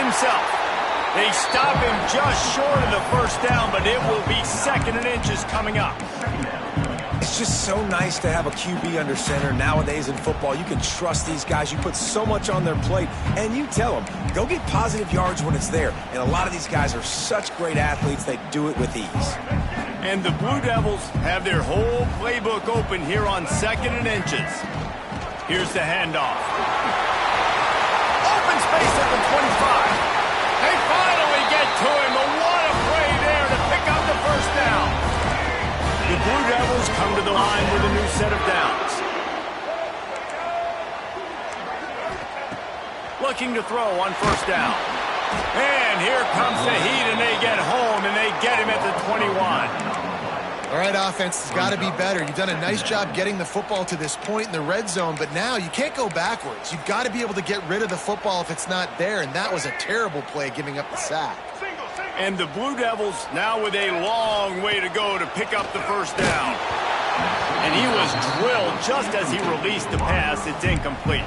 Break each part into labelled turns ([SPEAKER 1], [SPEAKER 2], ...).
[SPEAKER 1] himself. They stop him just short of the first down, but it will be 2nd and inches coming up.
[SPEAKER 2] It's just so nice to have a QB under center. Nowadays in football, you can trust these guys. You put so much on their plate, and you tell them, go get positive yards when it's there. And a lot of these guys are such great athletes, they do it with ease.
[SPEAKER 1] And the Blue Devils have their whole playbook open here on 2nd and inches. Here's the handoff. Open space at the 25. They finally get to him, but what a play there to pick up the first down. The Blue Devils come to the line with a new set of downs. Looking to throw on first down. And here comes the heat, and they get home, and they get him at the 21.
[SPEAKER 3] All right, offense has got to be better. You've done a nice job getting the football to this point in the red zone, but now you can't go backwards. You've got to be able to get rid of the football if it's not there, and that was a terrible play giving up the sack.
[SPEAKER 1] And the Blue Devils now with a long way to go to pick up the first down. And he was drilled just as he released the pass. It's incomplete.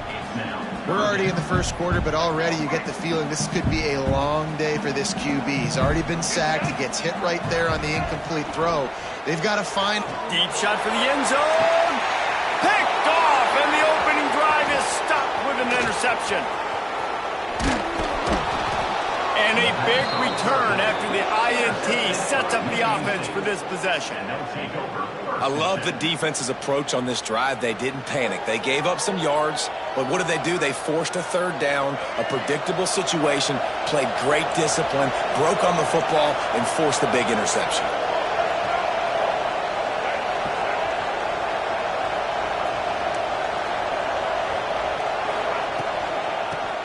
[SPEAKER 3] We're already in the first quarter, but already you get the feeling this could be a long day for this QB. He's already been sacked. He gets hit right there on the incomplete throw. They've got to find...
[SPEAKER 1] Deep shot for the end zone. Picked off, and the opening drive is stopped with an interception. And a big return after the INT sets up the offense for this possession.
[SPEAKER 2] I love the defense's approach on this drive. They didn't panic. They gave up some yards, but what did they do? They forced a 3rd down, a predictable situation, played great discipline, broke on the football, and forced the big interception.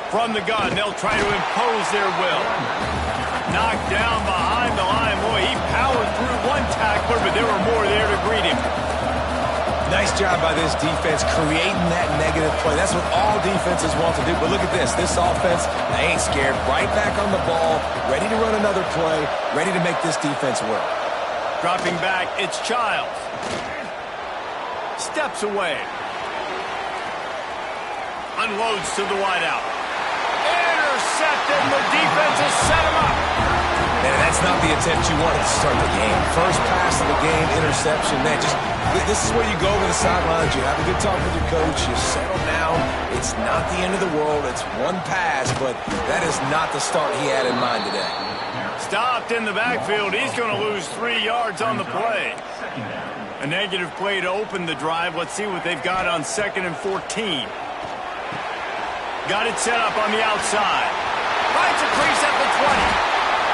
[SPEAKER 1] From the gun, they'll try to impose their will. Knocked down behind the line. Boy, he powered through one tackler, but there were more there to greet him.
[SPEAKER 2] Nice job by this defense creating that negative play. That's what all defenses want to do. But look at this. This offense, they ain't scared. Right back on the ball, ready to run another play, ready to make this defense work.
[SPEAKER 1] Dropping back, it's Childs. Steps away. Unloads to the wideout. Intercepted. The defense has set him up.
[SPEAKER 2] Man, that's not the attempt you wanted to start the game. First pass of the game, interception. Man, this is where you go over the sidelines. You have a good talk with your coach. You settle down. It's not the end of the world. It's one pass, but that is not the start he had in mind today.
[SPEAKER 1] Stopped in the backfield. He's going to lose 3 yards on the play. A negative play to open the drive. Let's see what they've got on 2nd and 14. Got it set up on the outside. Finds a crease at the 20.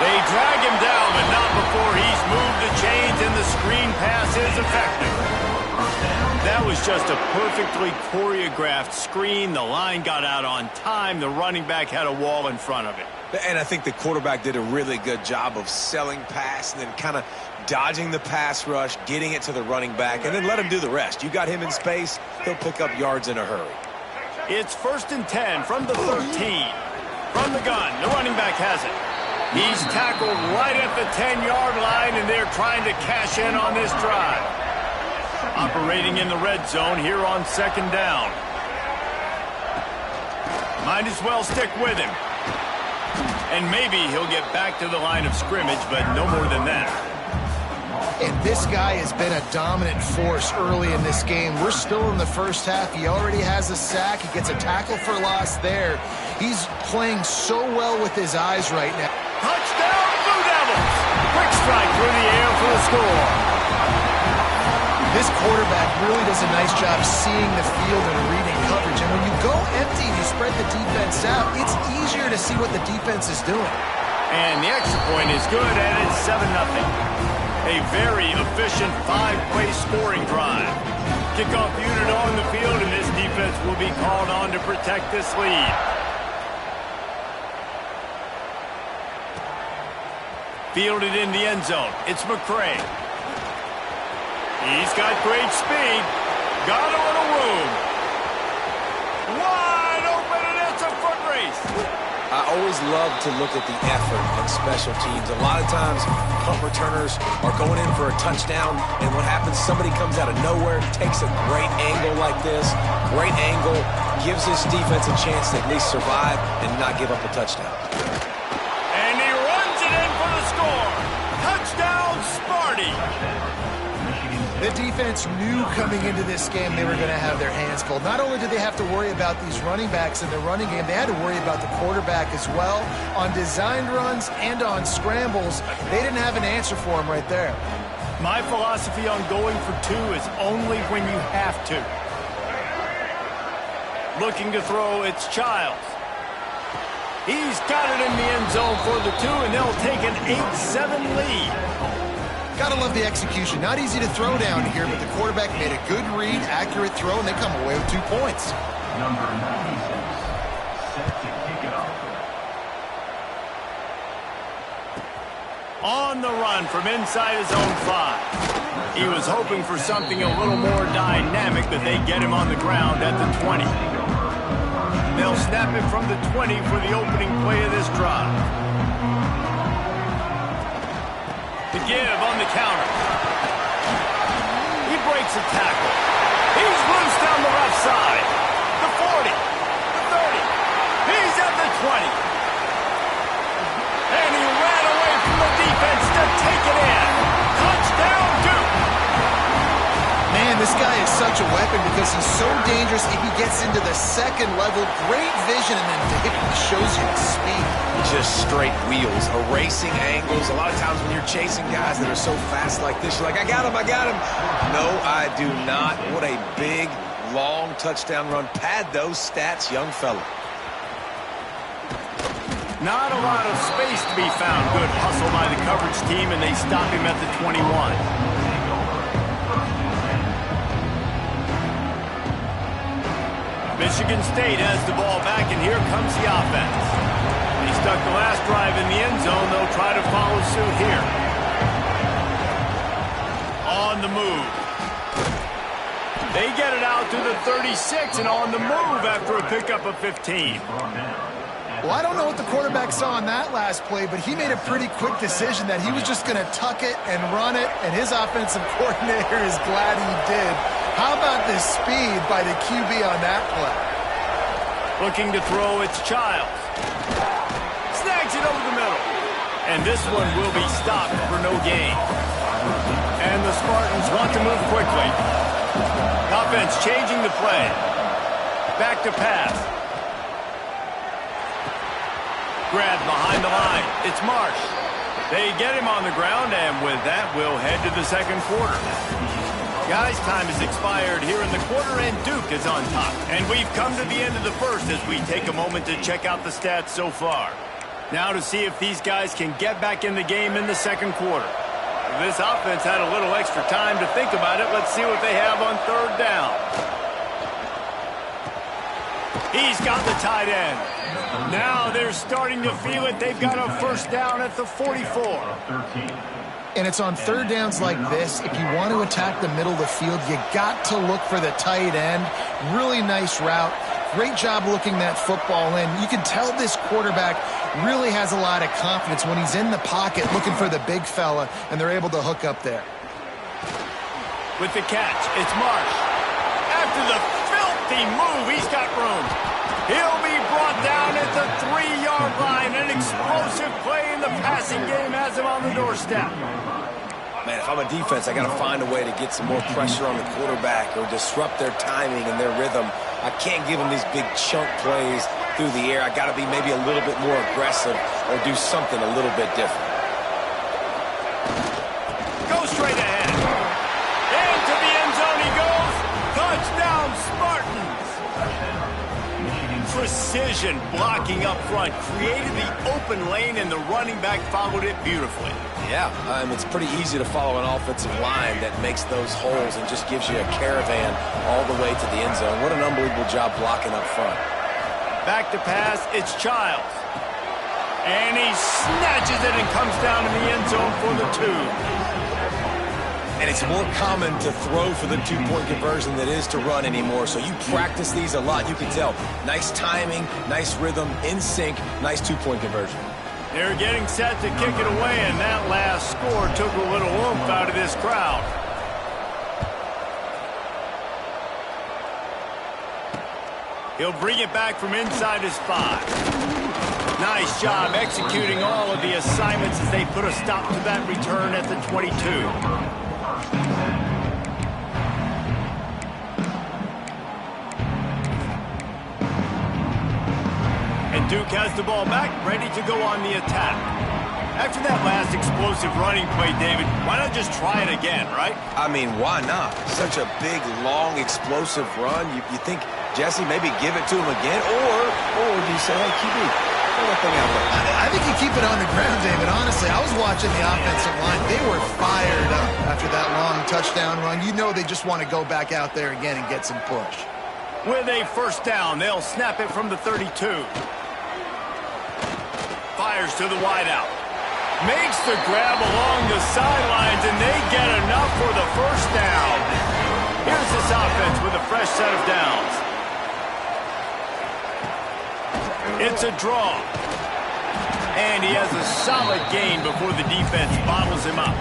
[SPEAKER 1] They drag him down, but not before he's moved the chains, and the screen pass is effective. That was just a perfectly choreographed screen. The line got out on time. The running back had a wall in front of it.
[SPEAKER 2] And I think the quarterback did a really good job of selling pass and then kind of dodging the pass rush, getting it to the running back, and then let him do the rest. You got him in space, he'll pick up yards in a hurry.
[SPEAKER 1] It's 1st and 10 from the 13. From the gun, the running back has it. He's tackled right at the 10-yard line, and they're trying to cash in on this drive. Operating in the red zone here on 2nd down. Might as well stick with him. And maybe he'll get back to the line of scrimmage, but no more than that.
[SPEAKER 3] And this guy has been a dominant force early in this game. We're still in the first half. He already has a sack. He gets a tackle for loss there. He's playing so well with his eyes right now.
[SPEAKER 1] Touchdown, Blue Devils! Quick strike through the air for the score.
[SPEAKER 3] This quarterback really does a nice job seeing the field and reading coverage. And when you go empty and you spread the defense out, it's easier to see what the defense is doing.
[SPEAKER 1] And the extra point is good, and it's 7-0. A very efficient 5-play scoring drive. Kickoff unit on the field, and this defense will be called on to protect this lead. Fielded in the end zone. It's McCray. He's got great speed. Got a little room. Wide open, and it's a foot race.
[SPEAKER 2] always love to look at the effort on special teams. A lot of times, punt returners are going in for a touchdown, and what happens, somebody comes out of nowhere, takes a great angle like this, great angle, gives this defense a chance to at least survive and not give up a touchdown.
[SPEAKER 1] And he runs it in for the score. Touchdown, Sparty.
[SPEAKER 3] The defense knew coming into this game they were going to have their hands full. Not only did they have to worry about these running backs in the running game, they had to worry about the quarterback as well. On designed runs and on scrambles, they didn't have an answer for him right there.
[SPEAKER 1] My philosophy on going for two is only when you have to. Looking to throw, it's Childs. He's got it in the end zone for the two, and they'll take an 8-7 lead.
[SPEAKER 3] Gotta love the execution. Not easy to throw down here, but the quarterback made a good read, accurate throw, and they come away with 2 points.
[SPEAKER 4] Number 96, set to kick it off.
[SPEAKER 1] On the run from inside his own 5. He was hoping for something a little more dynamic, but they get him on the ground at the 20. They'll snap him from the 20 for the opening play of this drive. The give on the counter. He breaks a tackle. He's loose down the left side. The 40. The 30. He's at the 20. And he ran away from the defense to take it in. Touchdown, Duke.
[SPEAKER 3] Man, this guy is such a weapon because he's so dangerous if he gets into the second level. Great vision, and then David shows you the speed.
[SPEAKER 2] Just straight wheels, erasing angles. A lot of times when you're chasing guys that are so fast like this, you're like, I got him, I got him. No, I do not. What a big, long touchdown run. Pad those stats, young fella.
[SPEAKER 1] Not a lot of space to be found. Good hustle by the coverage team, and they stop him at the 21. Michigan State has the ball back, and here comes the offense. They stuck the last drive in the end zone. They'll try to follow suit here. On the move. They get it out to the 36 and on the move after a pickup of 15.
[SPEAKER 3] Well, I don't know what the quarterback saw on that last play, but he made a pretty quick decision that he was just going to tuck it and run it, and his offensive coordinator is glad he did. How about the speed by the QB on that play?
[SPEAKER 1] Looking to throw, it's Childs. Snags it over the middle. And this one will be stopped for no gain. And the Spartans want to move quickly. Offense changing the play. Back to pass. Grab behind the line. It's Marsh. They get him on the ground, and with that, we'll head to the second quarter. Guys, time has expired here in the quarter, and Duke is on top. And we've come to the end of the first as we take a moment to check out the stats so far. Now to see if these guys can get back in the game in the second quarter. This offense had a little extra time to think about it. Let's see what they have on third down. He's got the tight end. Now they're starting to feel it. They've got a first down at the 44.
[SPEAKER 3] And it's on third downs like this. If you want to attack the middle of the field, you got to look for the tight end. Really nice route. Great job looking that football in. You can tell this quarterback really has a lot of confidence when he's in the pocket looking for the big fella, and they're able to hook up there.
[SPEAKER 1] With the catch, it's Marsh. After the filthy move, he's got room. He'll be brought down at the 3-yard line. An explosive play in the passing game has him on the doorstep.
[SPEAKER 2] Man, if I'm a defense, I got to find a way to get some more pressure on the quarterback or disrupt their timing and their rhythm. I can't give them these big chunk plays through the air. I got to be maybe a little bit more aggressive or do something a little bit different.
[SPEAKER 1] Go straight ahead. Into the end zone he goes. Touchdown, Spartans. Precision blocking up front created the open lane, and the running back followed it beautifully.
[SPEAKER 2] Yeah, it's pretty easy to follow an offensive line that makes those holes and just gives you a caravan all the way to the end zone. What an unbelievable job blocking up front.
[SPEAKER 1] Back to pass, it's Childs. And he snatches it and comes down in the end zone for the 2.
[SPEAKER 2] And it's more common to throw for the two-point conversion than it is to run anymore. So you practice these a lot. You can tell. Nice timing, nice rhythm, in sync, nice two-point conversion.
[SPEAKER 1] They're getting set to kick it away, and that last score took a little oomph out of this crowd. He'll bring it back from inside his 5. Nice job executing all of the assignments as they put a stop to that return at the 22. And Duke has the ball back, ready to go on the attack. After that last explosive running play, David, why not just try it again, right?
[SPEAKER 2] I mean, why not? Such a big, long, explosive run. You think, Jesse, maybe give it to him again? Or do you say, hey, QB, throw that thing out there?
[SPEAKER 3] I think you keep it on the ground, David. Honestly, I was watching the offensive line. They were fired up after that long touchdown run. You know they just want to go back out there again and get some push.
[SPEAKER 1] With a first down, they'll snap it from the 32. Fires to the wideout. Makes the grab along the sidelines, and they get enough for the first down. Here's this offense with a fresh set of downs. It's a draw. And he has a solid gain before the defense bottles him up.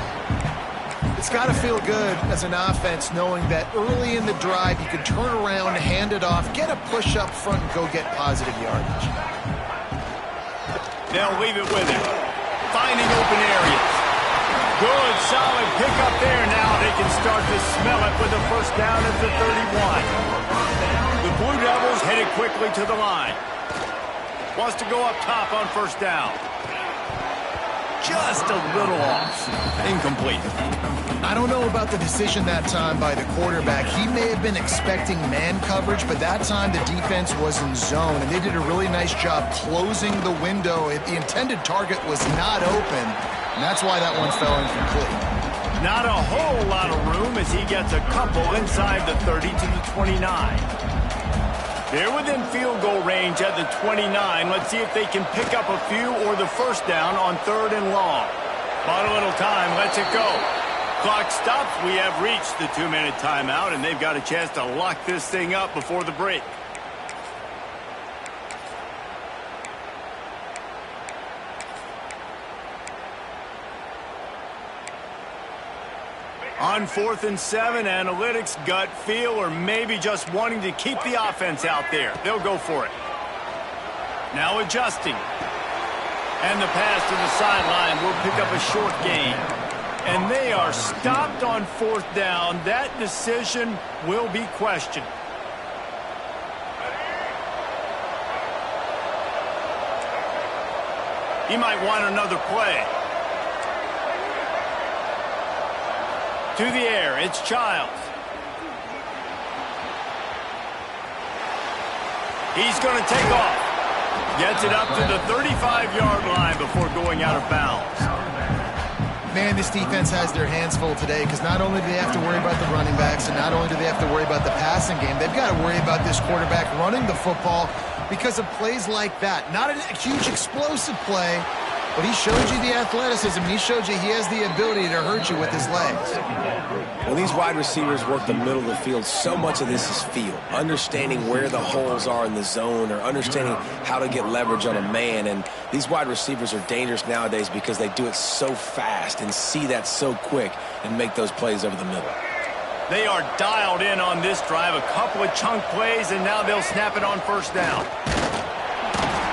[SPEAKER 3] It's got to feel good as an offense knowing that early in the drive you can turn around, hand it off, get a push up front, and go get positive yardage.
[SPEAKER 1] They'll leave it with him. Finding open areas. Good, solid pickup there. Now they can start to smell it with a first down at the 31. The Blue Devils headed quickly to the line. Wants to go up top on first down. Just a little off. Incomplete.
[SPEAKER 3] I don't know about the decision that time by the quarterback. He may have been expecting man coverage, but that time the defense was in zone, and they did a really nice job closing the window. The intended target was not open, and that's why that one fell incomplete.
[SPEAKER 1] Not a whole lot of room as he gets a couple inside the 30 to the 29. They're within field goal range at the 29. Let's see if they can pick up a few or the first down on 3rd and long. Bought a little time. Let's it go. Clock stops. We have reached the 2-minute timeout, and they've got a chance to lock this thing up before the break. On 4th and 7, analytics, gut feel, or maybe just wanting to keep the offense out there. They'll go for it. Now adjusting. And the pass to the sideline will pick up a short gain. And they are stopped on 4th down. That decision will be questioned. He might want another play. To the air, it's Childs. He's going to take off. Gets it up to the 35-yard line before going out of bounds.
[SPEAKER 3] Man, this defense has their hands full today because not only do they have to worry about the running backs and not only do they have to worry about the passing game, they've got to worry about this quarterback running the football because of plays like that. Not a huge explosive play, but he showed you the athleticism. He showed you he has the ability to hurt you with his legs.
[SPEAKER 2] When these wide receivers work the middle of the field, so much of this is feel. Understanding where the holes are in the zone or understanding how to get leverage on a man. And these wide receivers are dangerous nowadays because they do it so fast and see that so quick and make those plays over the middle.
[SPEAKER 1] They are dialed in on this drive. A couple of chunk plays, and now they'll snap it on first down.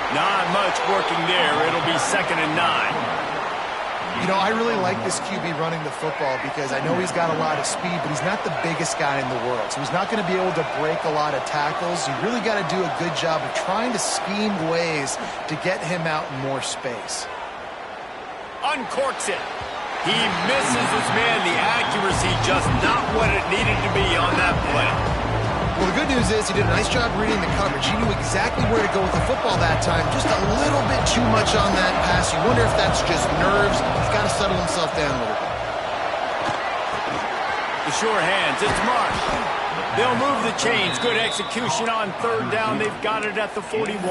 [SPEAKER 1] Not much working there. It'll be 2nd and 9.
[SPEAKER 3] You know, I really like this QB running the football because I know he's got a lot of speed, but he's not the biggest guy in the world. So he's not going to be able to break a lot of tackles. You really got to do a good job of trying to scheme ways to get him out in more space.
[SPEAKER 1] Uncorks it. He misses his man. The accuracy just not what it needed to be on that play.
[SPEAKER 3] Well, the good news is he did a nice job reading the coverage. He knew exactly where to go with the football that time. Just a little bit too much on that pass. You wonder if that's just nerves. He's got to settle himself down a little bit.
[SPEAKER 1] The sure hands. It's Marsh. They'll move the chains. Good execution on 3rd down. They've got it at the 41.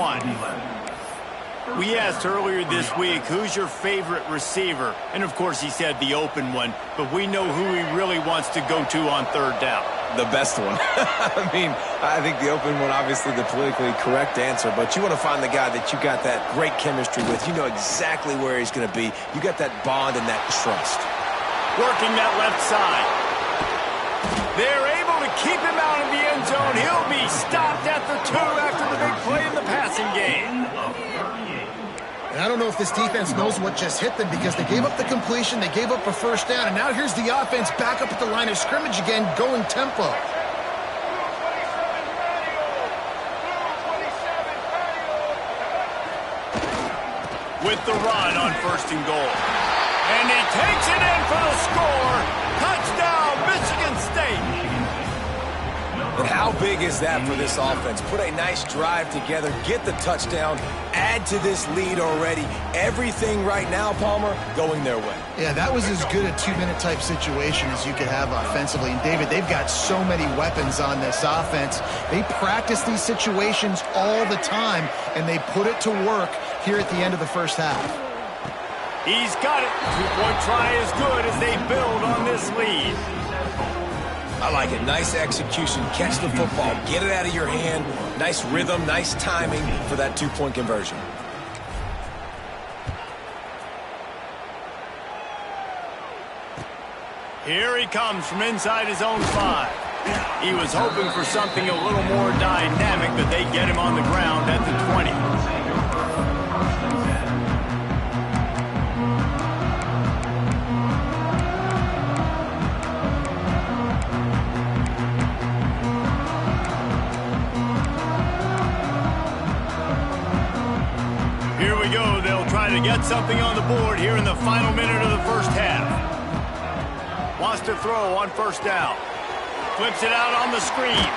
[SPEAKER 1] We asked earlier this week, who's your favorite receiver? And, of course, he said the open one, but we know who he really wants to go to on third down.
[SPEAKER 2] The best one. I mean, I think the open one, obviously the politically correct answer, but you want to find the guy that you got that great chemistry with. You know exactly where he's going to be. You got that bond and that trust.
[SPEAKER 1] Working that left side. They're able to keep him out of the end zone. He'll be stopped at the 2 after the big play in the passing game.
[SPEAKER 3] And I don't know if this defense knows what just hit them because they gave up the completion, they gave up a first down, and now here's the offense back up at the line of scrimmage again, going tempo.
[SPEAKER 1] With the run on 1st and goal. And he takes it in for the score. Touchdown, Michigan State.
[SPEAKER 2] And how big is that for this offense? Put a nice drive together, get the touchdown, add to this lead already. Everything right now, Palmer, going their way.
[SPEAKER 3] Yeah, that was as good a 2-minute type situation as you could have offensively. And, David, they've got so many weapons on this offense. They practice these situations all the time, and they put it to work here at the end of the first half.
[SPEAKER 1] He's got it. 2-point try is good as they build on this lead.
[SPEAKER 2] I like it. Nice execution. Catch the football. Get it out of your hand. Nice rhythm, nice timing for that 2-point conversion.
[SPEAKER 1] Here he comes from inside his own 5. He was hoping for something a little more dynamic, but they get him on the ground at the 20. To get something on the board here in the final minute of the first half. Wants to throw on 1st down. Flips it out on the screen.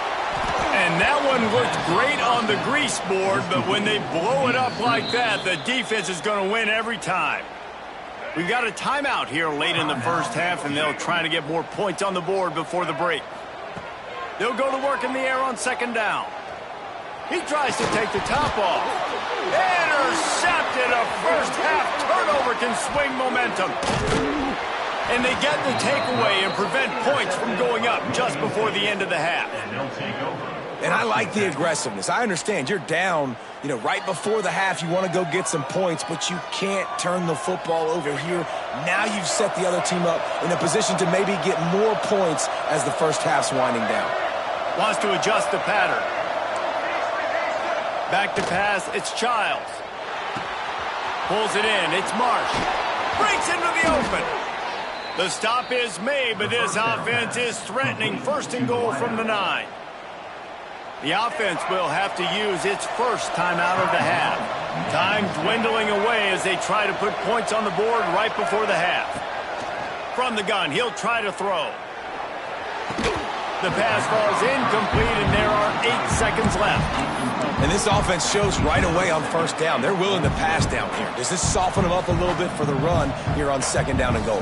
[SPEAKER 1] And that one looked great on the grease board, but when they blow it up like that, the defense is going to win every time. We've got a timeout here late in the first half, and they'll try to get more points on the board before the break. They'll go to work in the air on 2nd down. He tries to take the top off. Intercepted. A first-half turnover can swing momentum. And they get the takeaway and prevent points from going up just before the end of the half.
[SPEAKER 2] And I like the aggressiveness. I understand you're down, right before the half. You want to go get some points, but you can't turn the football over here. Now you've set the other team up in a position to maybe get more points as the first half's winding down.
[SPEAKER 1] Wants to adjust the pattern. Back to pass, it's Childs. Pulls it in, it's Marsh. Breaks into the open. The stop is made, but this offense is threatening 1st and goal from the 9. The offense will have to use its first timeout of the half. Time dwindling away as they try to put points on the board right before the half. From the gun, he'll try to throw. The pass falls incomplete, and there are 8 seconds left.
[SPEAKER 2] And this offense shows right away on 1st down. They're willing to pass down here. Does this soften them up a little bit for the run here on 2nd down and goal?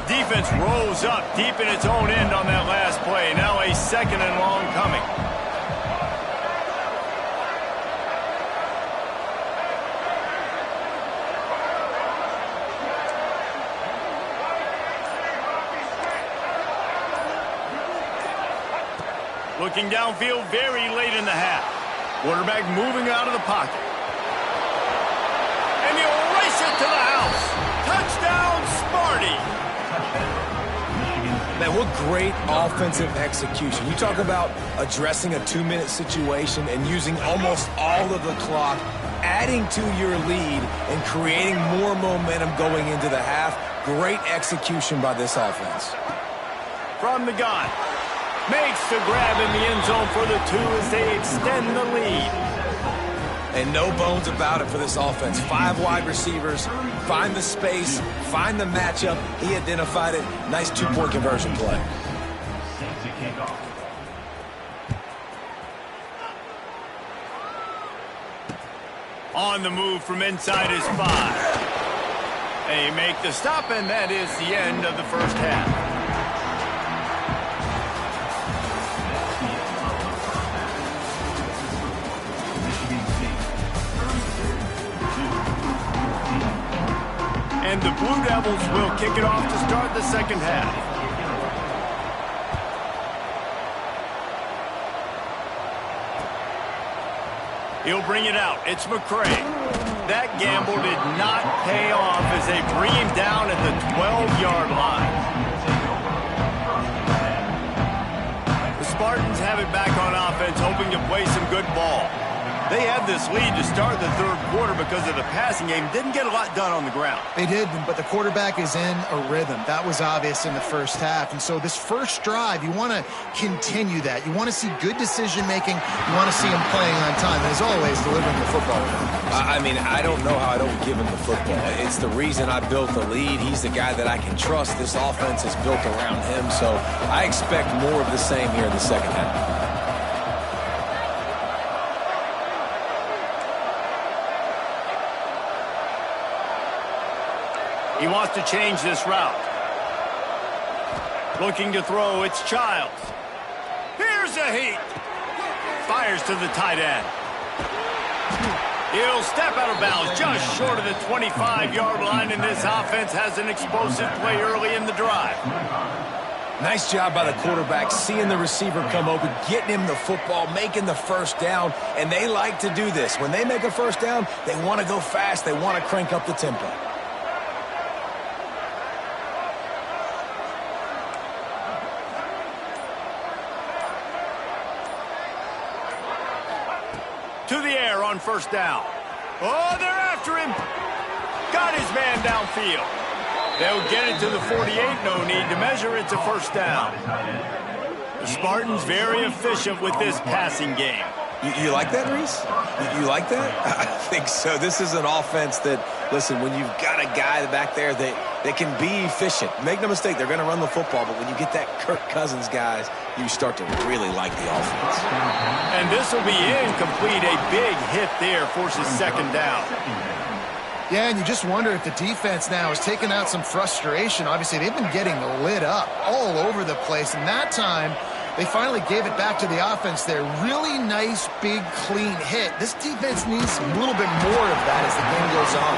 [SPEAKER 1] Defense rose up deep in its own end on that last play. Now a 2nd and long coming. Looking downfield very late in the half. Quarterback moving out of the pocket. And he'll race it to the house. Touchdown, Sparty.
[SPEAKER 2] Man, what great offensive execution. You talk about addressing a 2-minute situation and using almost all of the clock, adding to your lead and creating more momentum going into the half. Great execution by this offense.
[SPEAKER 1] From the gun. Makes the grab in the end zone for the 2 as they extend the lead.
[SPEAKER 2] And no bones about it for this offense. 5 wide receivers, find the space, find the matchup. He identified it. Nice 2-point conversion play.
[SPEAKER 1] On the move from inside his 5. They make the stop, and that is the end of the first half. And the Blue Devils will kick it off to start the second half. He'll bring it out. It's McCray. That gamble did not pay off as they bring him down at the 12-yard line. The Spartans have it back on offense, hoping to play some good ball. They had this lead to start the third quarter because of the passing game. Didn't get a lot done on the ground.
[SPEAKER 3] They did, but the quarterback is in a rhythm. That was obvious in the first half. And so this first drive, you want to continue that. You want to see good decision-making. You want to see him playing on time. And as always, delivering the football.
[SPEAKER 2] I mean, I don't know how I don't give him the football. It's the reason I built the lead. He's the guy that I can trust. This offense is built around him. So I expect more of the same here in the second half.
[SPEAKER 1] He wants to change this route. Looking to throw, it's Childs. Here's a heat. Fires to the tight end. He'll step out of bounds just short of the 25-yard line, and this offense has an explosive play early in the drive.
[SPEAKER 2] Nice job by the quarterback, seeing the receiver come open, getting him the football, making the first down, and they like to do this. When they make a first down, they want to go fast. They want to crank up the tempo.
[SPEAKER 1] To the air on first down. Oh, they're after him. Got his man downfield. They'll get it to the 48. No need to measure. It's a first down. The Spartans very efficient with this passing game.
[SPEAKER 2] You like that, Reese? You like that? I think so. This is an offense that, listen, when you've got a guy back there that can be efficient, make no mistake, they're going to run the football, but when you get that Kirk Cousins guys, you start to really like the offense.
[SPEAKER 1] And this will be incomplete. A big hit there forces second down.
[SPEAKER 3] Yeah, and you just wonder if the defense now is taking out some frustration. Obviously, they've been getting lit up all over the place, and that time they finally gave it back to the offense there. Really nice, big, clean hit. This defense needs a little bit more of that as the game goes on.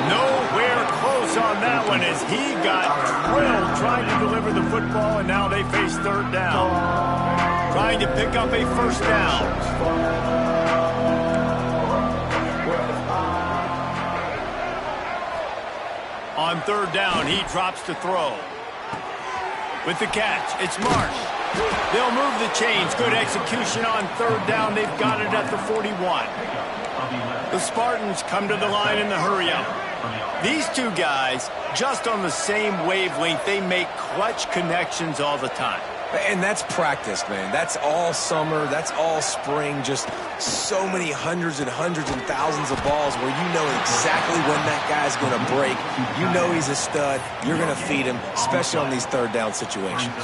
[SPEAKER 1] Nowhere close on that one as he got drilled trying to deliver the football, and now they face third down. Trying to pick up a first down. On third down, he drops to throw. With the catch, it's Marsh. They'll move the chains. Good execution on third down. They've got it at the 41. The Spartans come to the line in the hurry-up. These two guys, just on the same wavelength, they make clutch connections all the time.
[SPEAKER 2] And that's practice, man. That's all summer. That's all spring. Just so many hundreds and thousands of balls where you know exactly when that guy's going to break. You know he's a stud. You're going to feed him, especially on these third down situations.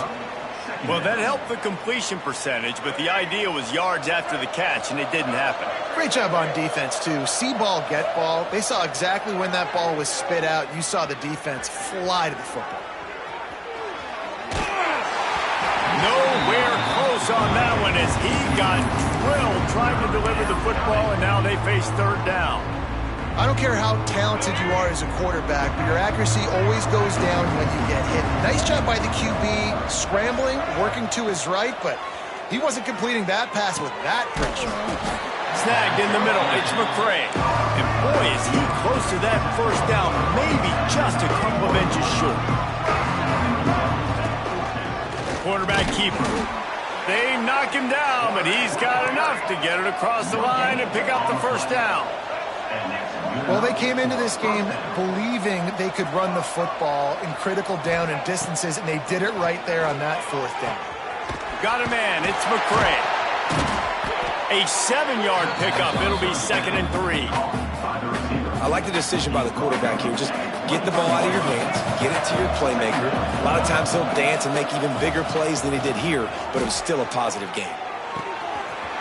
[SPEAKER 1] Well, that helped the completion percentage, but the idea was yards after the catch, and it didn't happen.
[SPEAKER 3] Great job on defense, too. See ball, get ball. They saw exactly when that ball was spit out. You saw the defense fly to the football.
[SPEAKER 1] Nowhere close on that one as he got drilled trying to deliver the football, and now they face third down.
[SPEAKER 3] I don't care how talented you are as a quarterback, but your accuracy always goes down when you get hit. Nice job by the QB, scrambling, working to his right, but he wasn't completing that pass with that pressure.
[SPEAKER 1] Snagged in the middle, it's McCray. And boy, is he close to that first down, maybe just a couple of inches short. Quarterback keeper. They knock him down, but he's got enough to get it across the line and pick up the first down.
[SPEAKER 3] Well, they came into this game believing they could run the football in critical down and distances, and they did it right there on that fourth down.
[SPEAKER 1] Got a man, it's McCray. A 7-yard pickup, it'll be 2nd and 3.
[SPEAKER 2] I like the decision by the quarterback here. Just get the ball out of your hands, get it to your playmaker. A lot of times he'll dance and make even bigger plays than he did here, but it was still a positive game.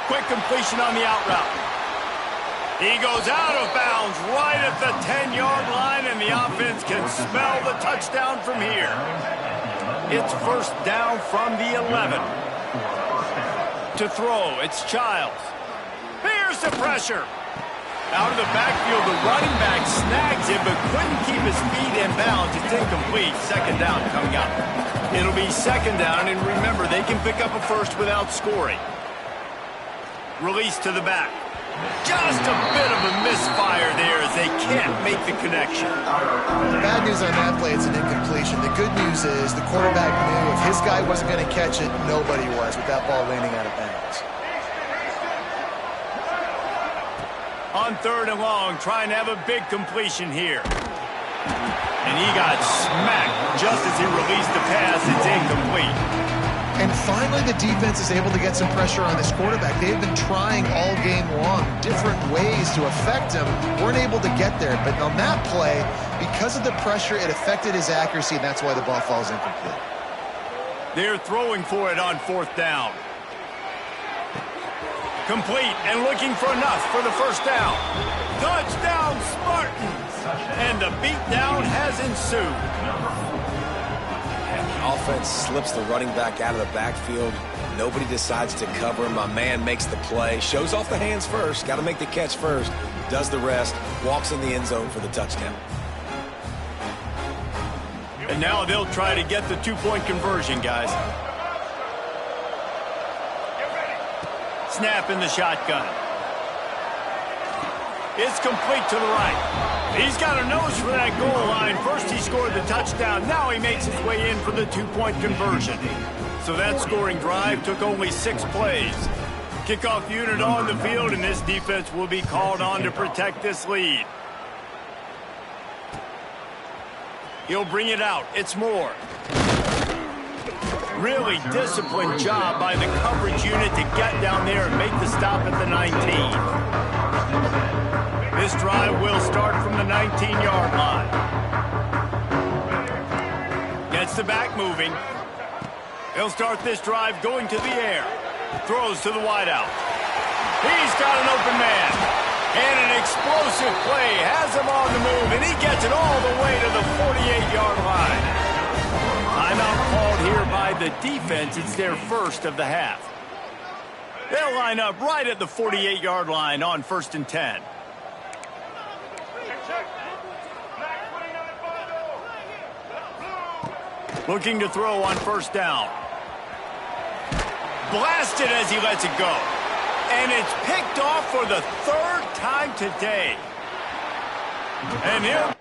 [SPEAKER 1] Quick completion on the out route. He goes out of bounds right at the 10-yard line, and the offense can smell the touchdown from here. It's first down from the 11. To throw, it's Childs. Here's the pressure. Out of the backfield, the running back snags it, but couldn't keep his feet in bounds. It's incomplete. Second down coming up. It'll be second down, and remember, they can pick up a first without scoring. Release to the back. Just a bit of a misfire there as they can't make the connection.
[SPEAKER 3] The bad news on that play, it's an incompletion. The good news is the quarterback knew if his guy wasn't going to catch it, nobody was with that ball landing out of bounds.
[SPEAKER 1] On third and long, trying to have a big completion here. And he got smacked just as he released the pass. It's incomplete.
[SPEAKER 3] And finally, the defense is able to get some pressure on this quarterback. They've been trying all game long different ways to affect him. Weren't able to get there. But on that play, because of the pressure, it affected his accuracy, and that's why the ball falls incomplete.
[SPEAKER 1] They're throwing for it on fourth down. Complete and looking for enough for the first down. Touchdown, Spartans! And the beatdown has ensued.
[SPEAKER 2] And the offense slips the running back out of the backfield. Nobody decides to cover him. My man makes the play. Shows off the hands first. Got to make the catch first. Does the rest. Walks in the end zone for the touchdown.
[SPEAKER 1] And now they'll try to get the two-point conversion, guys. Snap in the shotgun. It's complete to the right. He's got a nose for that goal line. First he scored the touchdown. Now he makes his way in for the two-point conversion. So that scoring drive took only 6 plays. Kickoff unit on the field, and this defense will be called on to protect this lead. He'll bring it out. It's Moore. Really disciplined job by the coverage unit to get down there and make the stop at the 19. This drive will start from the 19-yard line. Gets the back moving. He'll start this drive going to the air. Throws to the wideout. He's got an open man. And an explosive play has him on the move, and he gets it all the way to the 48-yard line. Timeout called here by the defense. It's their first of the half. They'll line up right at the 48-yard line on 1st and 10. Looking to throw on first down. Blasted as he lets it go. And it's picked off for the 3rd time today. And here...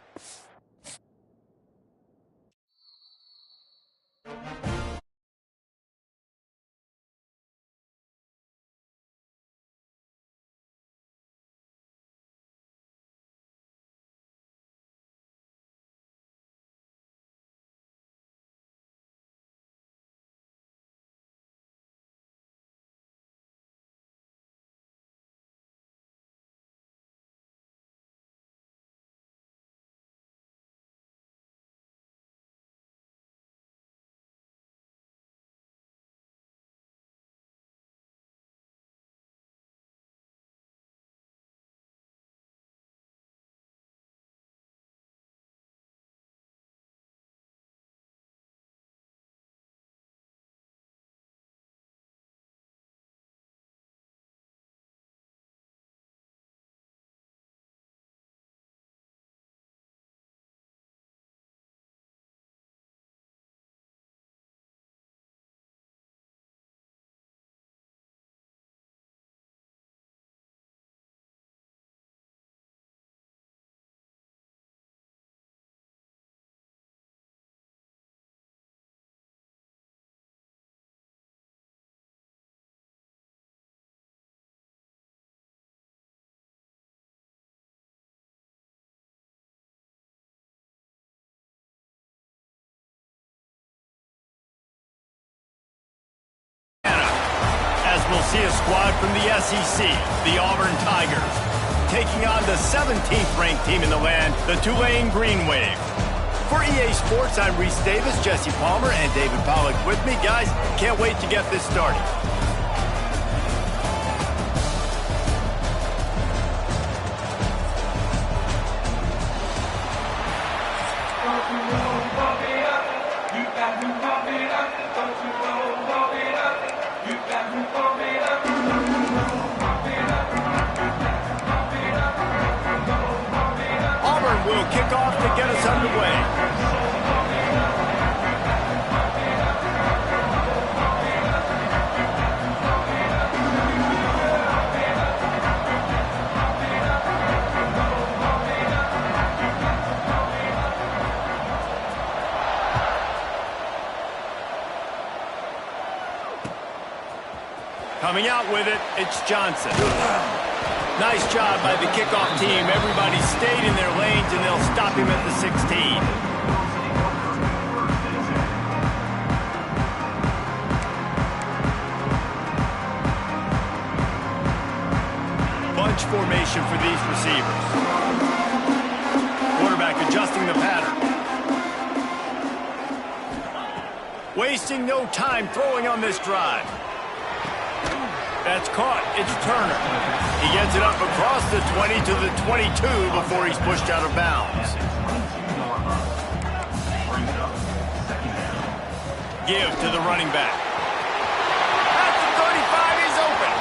[SPEAKER 1] We'll see a squad from the SEC, the Auburn Tigers, taking on the 17th ranked team in the land, the Tulane Green Wave. For EA Sports, I'm Reese Davis, Jesse Palmer, and David Pollack with me. Guys, can't wait to get this started. Coming out with it, it's Johnson. Nice job by the kickoff team. Everybody stayed in their lanes, and they'll stop him at the 16. Bunch formation for these receivers. Quarterback adjusting the pattern. Wasting no time throwing on this drive. That's caught. It's Turner. He gets it up across the 20 to the 22 before he's pushed out of bounds. Give to the running back. At the 35, he's open.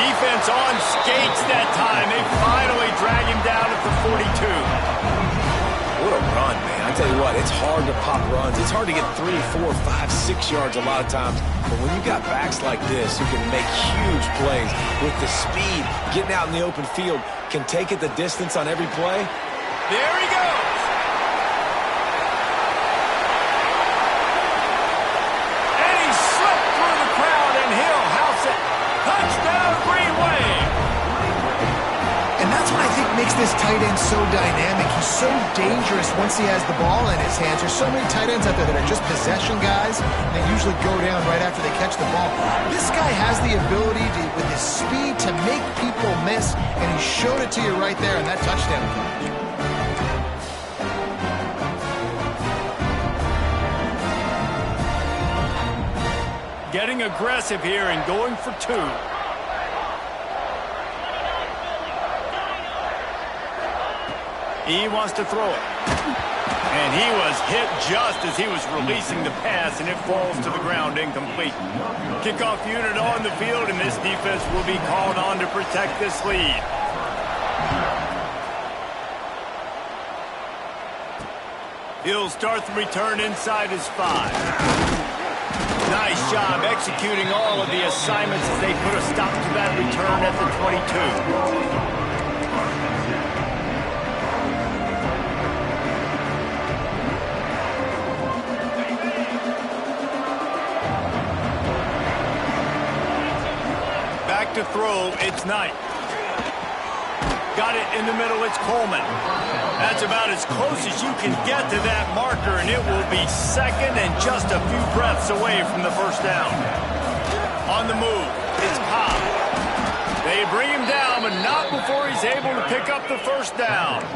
[SPEAKER 1] Defense on skates that time. They finally drag him down at the 42.
[SPEAKER 2] What a run, man. I tell you what, it's hard to pop runs. It's hard to get 3, 4, 5, 6 yards a lot of times. But when you got backs like this who can make huge plays with the speed, getting out in the open field, can take it the distance on every play.
[SPEAKER 1] There he goes. And he slipped through the crowd, and he'll house it. Touchdown, Green Wave.
[SPEAKER 3] And that's what I think makes this tight end so dynamic. He's so dangerous once he has the ball in his hands. There's so many tight ends out there that are just possession guys. They usually go down right after they catch the ball. This guy has the ability to, with his speed, to make people miss, and he showed it to you right there in that touchdown catch.
[SPEAKER 1] Getting aggressive here and going for 2. He wants to throw it. And he was hit just as he was releasing the pass, and it falls to the ground incomplete. Kickoff unit on the field, and this defense will be called on to protect this lead. He'll start the return inside his 5. Nice job executing all of the assignments as they put a stop to that return at the 22. To throw, it's Knight. Got it in the middle, it's Coleman. That's about as close as you can get to that marker, and it will be second and just a few breaths away from the first down. On the move, it's Cobb. They bring him down, but not before he's able to pick up the first down.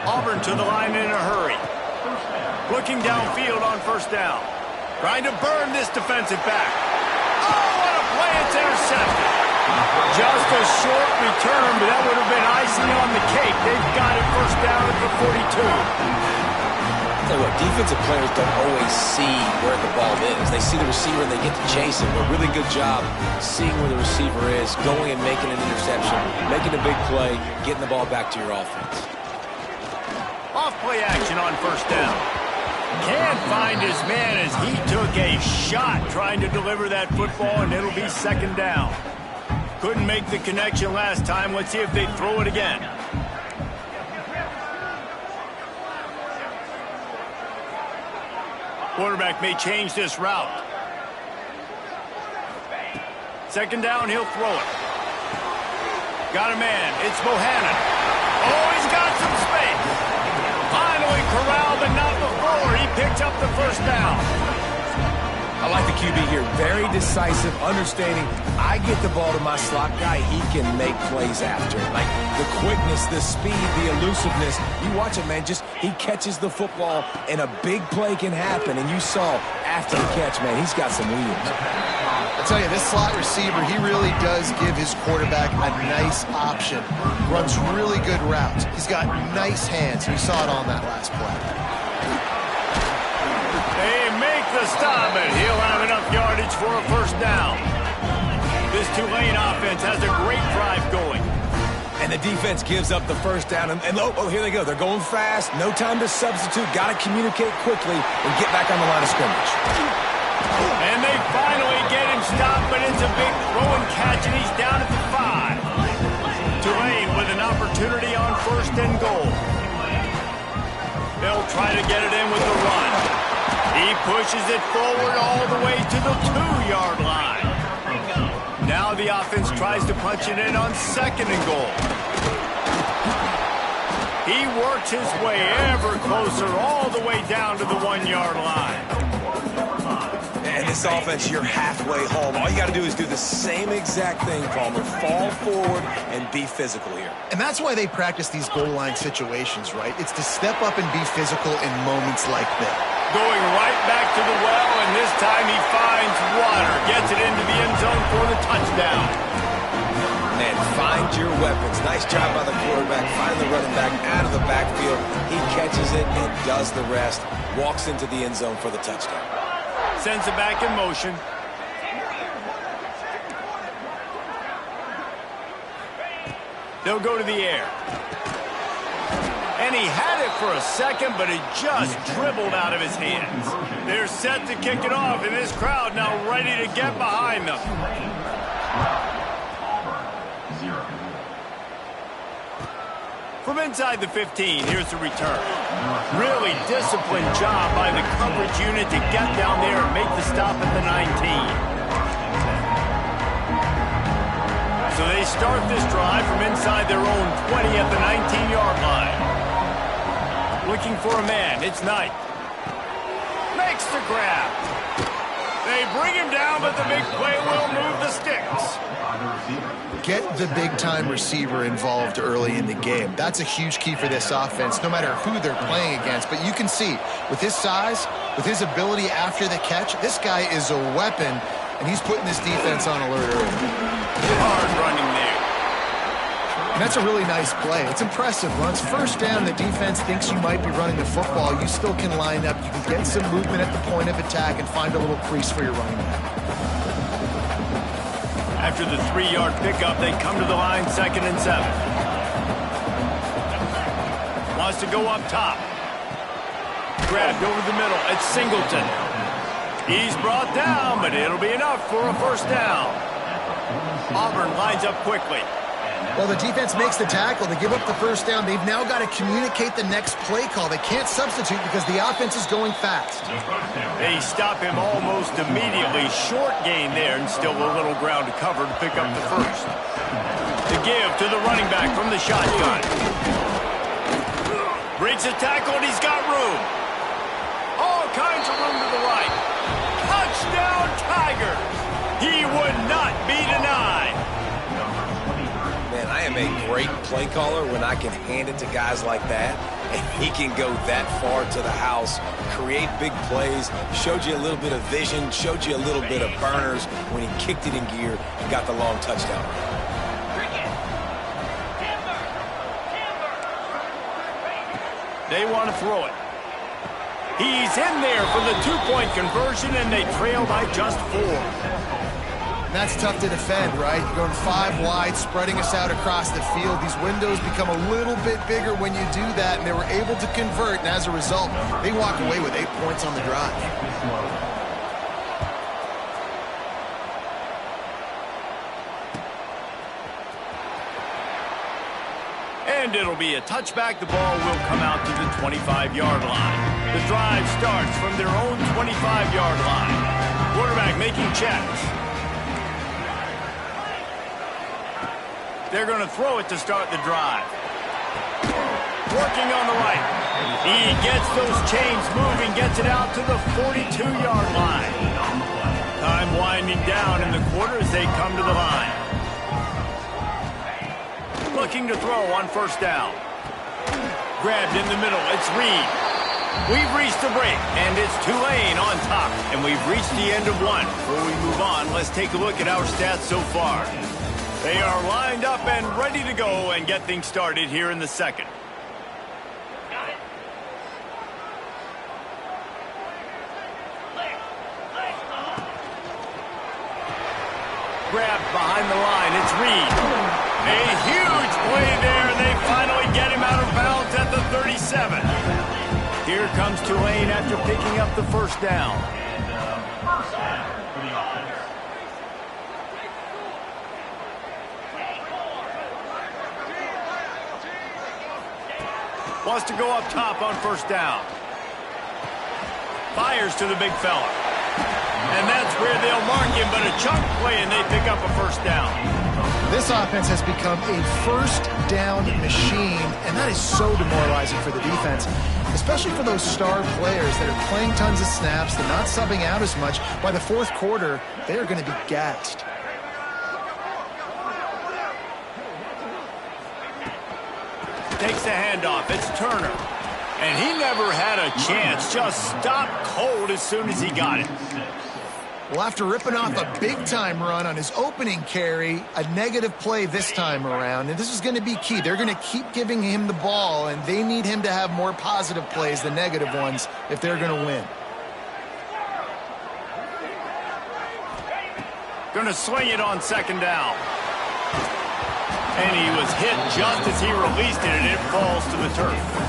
[SPEAKER 1] Auburn to the line in a hurry. Looking downfield on first down. Trying to burn this defensive back. Oh, what a play, it's intercepted. Just a short return, but that would have been icing on the cake. They've got it first down at the 42.
[SPEAKER 2] Tell you what, defensive players don't always see where the ball is. They see the receiver and they get to chase him. A really good job seeing where the receiver is, going and making an interception, making a big play, getting the ball back to your offense.
[SPEAKER 1] Off play action on first down. Can't find his man as he took a shot trying to deliver that football, and it'll be second down. Couldn't make the connection last time. Let's see if they throw it again. Quarterback may change this route. Second down, he'll throw it. Got a man. It's Bohannon. Oh, he's got some space. Finally corralled, but not before. He picked up the first down.
[SPEAKER 2] I like the QB here. Very decisive, understanding. I get the ball to my slot guy. He can make plays after. Like the quickness, the speed, the elusiveness. You watch it, man. Just he catches the football, and a big play can happen. And you saw after the catch, man, he's got some wheels.
[SPEAKER 3] I tell you, this slot receiver, he really does give his quarterback a nice option. Runs really good routes. He's got nice hands. We saw it on that last play.
[SPEAKER 1] They make the stop, and he'll have enough yardage for a first down. This Tulane offense has a great drive going.
[SPEAKER 2] And the defense gives up the first down. And oh, here they go. They're going fast. No time to substitute. Got to communicate quickly and get back on the line of scrimmage.
[SPEAKER 1] And they finally get him stopped, but it's a big throw and catch, and he's down at the 5. Tulane with an opportunity on first and goal. They'll try to get it in with the run. He pushes it forward all the way to the 2-yard line. Now the offense tries to punch it in on 2nd and goal. He works his way ever closer all the way down to the 1-yard line.
[SPEAKER 2] And this offense, you're halfway home. All you got to do is do the same exact thing, Palmer. Fall forward and be physical here.
[SPEAKER 3] And that's why they practice these goal line situations, right? It's to step up and be physical in moments like this.
[SPEAKER 1] Going right back to the well, and this time he finds water. Gets it into the end zone for the touchdown.
[SPEAKER 2] Man, find your weapons. Nice job by the quarterback. Find the running back out of the backfield. He catches it and does the rest. Walks into the end zone for the touchdown.
[SPEAKER 1] Sends it back in motion. They'll go to the air. And he had it for a second, but it just dribbled out of his hands. They're set to kick it off, and this crowd now ready to get behind them. From inside the 15, here's the return. Really disciplined job by the coverage unit to get down there and make the stop at the 19. So they start this drive from inside their own 20 at the 19-yard line. Looking for a man, it's Knight. Makes the grab. They bring him down, but the big play will move the sticks.
[SPEAKER 3] Get the big-time receiver involved early in the game. That's a huge key for this offense, no matter who they're playing against. But you can see, with his size, with his ability after the catch, this guy is a weapon, and he's putting this defense on alert early.
[SPEAKER 1] Hard running there.
[SPEAKER 3] And that's a really nice play. It's impressive. Once first down, the defense thinks you might be running the football. You still can line up. You can get some movement at the point of attack and find a little crease for your running back.
[SPEAKER 1] After the 3-yard pickup, they come to the line 2nd and 7. Wants to go up top. Grabbed over the middle. It's Singleton. He's brought down, but it'll be enough for a first down. Auburn lines up quickly.
[SPEAKER 3] Well, the defense makes the tackle. They give up the first down. They've now got to communicate the next play call. They can't substitute because the offense is going fast.
[SPEAKER 1] They stop him almost immediately. Short gain there, and still a little ground to cover to pick up the first. The give to the running back from the shotgun. Breaks a tackle, and he's got room. All kinds of room to the right. Touchdown, Tigers! He would not be denied.
[SPEAKER 2] Man, I am a great play caller when I can hand it to guys like that, and he can go that far to the house, create big plays, showed you a little bit of vision, showed you a little bit of burners when he kicked it in gear and got the long touchdown.
[SPEAKER 1] They want to throw it. He's in there for the 2-point conversion, and they trail by just 4.
[SPEAKER 3] And that's tough to defend, right? You're going 5 wide, spreading us out across the field. These windows become a little bit bigger when you do that, and they were able to convert, and as a result, they walk away with 8 points on the drive.
[SPEAKER 1] And it'll be a touchback. The ball will come out to the 25-yard line. The drive starts from their own 25-yard line. Quarterback making checks. They're going to throw it to start the drive. Working on the right. He gets those chains moving, gets it out to the 42-yard line. Time winding down in the quarter as they come to the line. Looking to throw on first down. Grabbed in the middle. It's Reed. We've reached the break, and it's Tulane on top. And we've reached the end of one. Before we move on, let's take a look at our stats so far. They are lined up and ready to go and get things started here in the second. Grabbed behind the line. It's Reed. A huge play there. They finally get him out of bounds at the 37. Here comes Tulane after picking up the first down. Wants to go up top on first down. Fires to the big fella. And that's where they'll mark him, but a chunk play, and they pick up a first down.
[SPEAKER 3] This offense has become a first down machine, and that is so demoralizing for the defense, especially for those star players that are playing tons of snaps. They're not subbing out as much. By the fourth quarter, they are going to be gassed.
[SPEAKER 1] Takes the handoff. It's Turner. And he never had a chance. Just stopped cold as soon as he got it.
[SPEAKER 3] Well, after ripping off a big-time run on his opening carry, a negative play this time around, and this is going to be key. They're going to keep giving him the ball, and they need him to have more positive plays than negative ones if they're going to win.
[SPEAKER 1] Going to swing it on second down. And he was hit just as he released it, and it falls to the turf.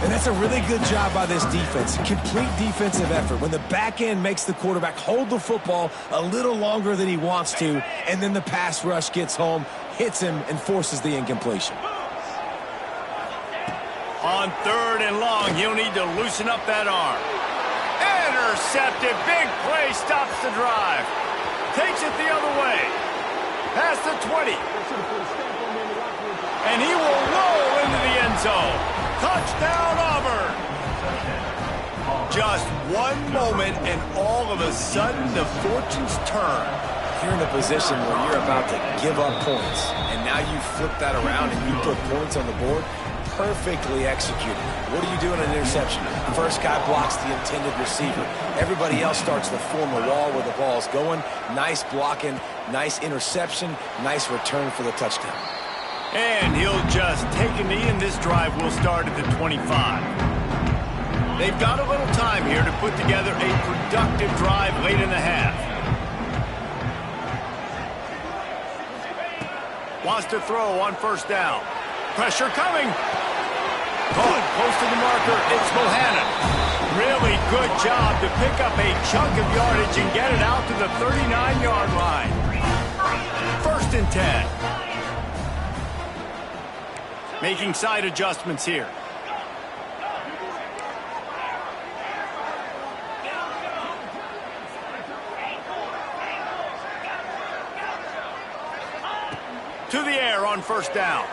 [SPEAKER 2] And that's a really good job by this defense. Complete defensive effort. When the back end makes the quarterback hold the football a little longer than he wants to, and then the pass rush gets home, hits him, and forces the incompletion.
[SPEAKER 1] On third and long, he'll need to loosen up that arm. Intercepted. Big play stops the drive. Takes it the other way. Past the 20. And he will roll into the end zone. Touchdown, Auburn! Just one moment, and all of a sudden, the fortunes turn.
[SPEAKER 2] You're in a position where you're about to give up points, and now you flip that around and you put points on the board. Perfectly executed. What do you do in an interception? First guy blocks the intended receiver. Everybody else starts to form a wall where the ball's going. Nice blocking, nice interception, nice return for the touchdown.
[SPEAKER 1] And he'll just take a knee, and this drive will start at the 25. They've got a little time here to put together a productive drive late in the half. Wants to throw on first down. Pressure coming. Caught close to the marker. It's Bohannon. Really good job to pick up a chunk of yardage and get it out to the 39-yard line. First and 10. Making side adjustments here. To the air on first down.